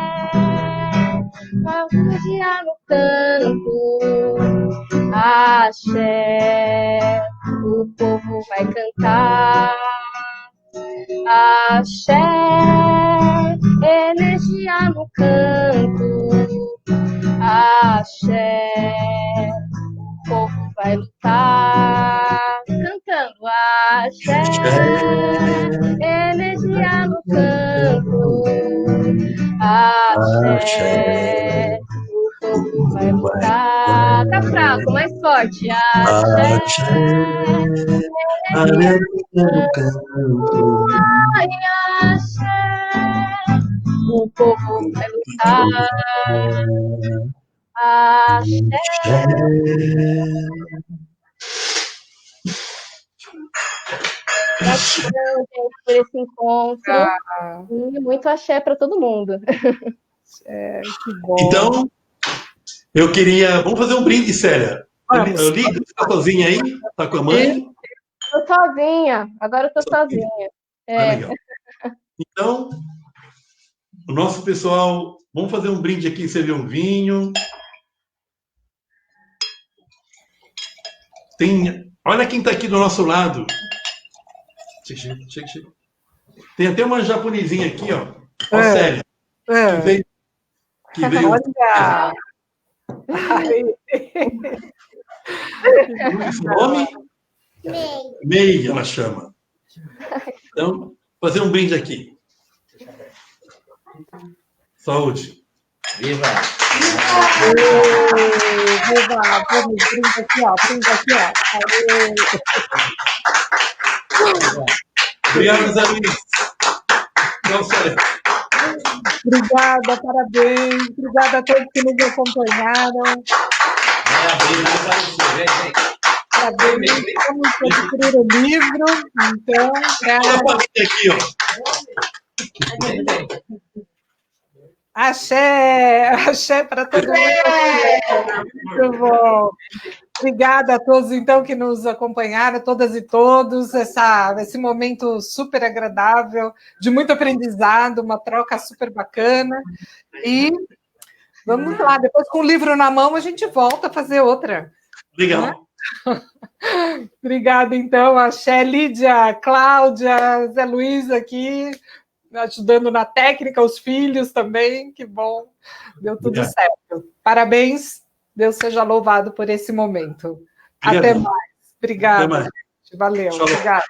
vai refugiar no canto. Axé, o povo vai cantar. Axé, energia no canto. Axé, o povo vai lutar. Cantando axé, energia no canto. Axé, o povo vai lutar. Tá fraco, mais forte. Axé, energia no canto. Ai, axé, o povo vai lutar. Axé. Gratidão, gente, por esse encontro. E muito axé para todo mundo. Que bom. Então, eu queria... Vamos fazer um brinde, Célia. Lídia, você está sozinha aí? Está com a mãe? Estou sozinha. Agora eu estou sozinha. Legal. Então, o nosso pessoal... Vamos fazer um brinde aqui, servir um vinho. Olha quem está aqui do nosso lado. Chega. Tem até uma japonesinha aqui, ó. Ó, Célia. Que veio. Olha! Esse nome? Mei, ela chama. Então, fazer um brinde aqui. Saúde. Viva! Viva! Vamos, brinde aqui, ó. Obrigado, Zé Luiz. Tchau, Célia. Obrigada, parabéns. Obrigada a todos que nos acompanharam. Parabéns. Vamos adquirir o livro. Então, aqui, ó. Axé para todo mundo. Muito bom. Obrigada a todos, então, que nos acompanharam, todas e todos, esse momento super agradável, de muito aprendizado, uma troca super bacana. E vamos lá, depois com o livro na mão, a gente volta a fazer outra. Legal. Né? Obrigada, então, Axé, Lídia, Cláudia, Zé Luiz aqui, ajudando na técnica, os filhos também, que bom, deu tudo certo. Parabéns, Deus seja louvado por esse momento. Obrigado. Até mais. Obrigada. Até mais. Valeu. Tchau. Obrigada.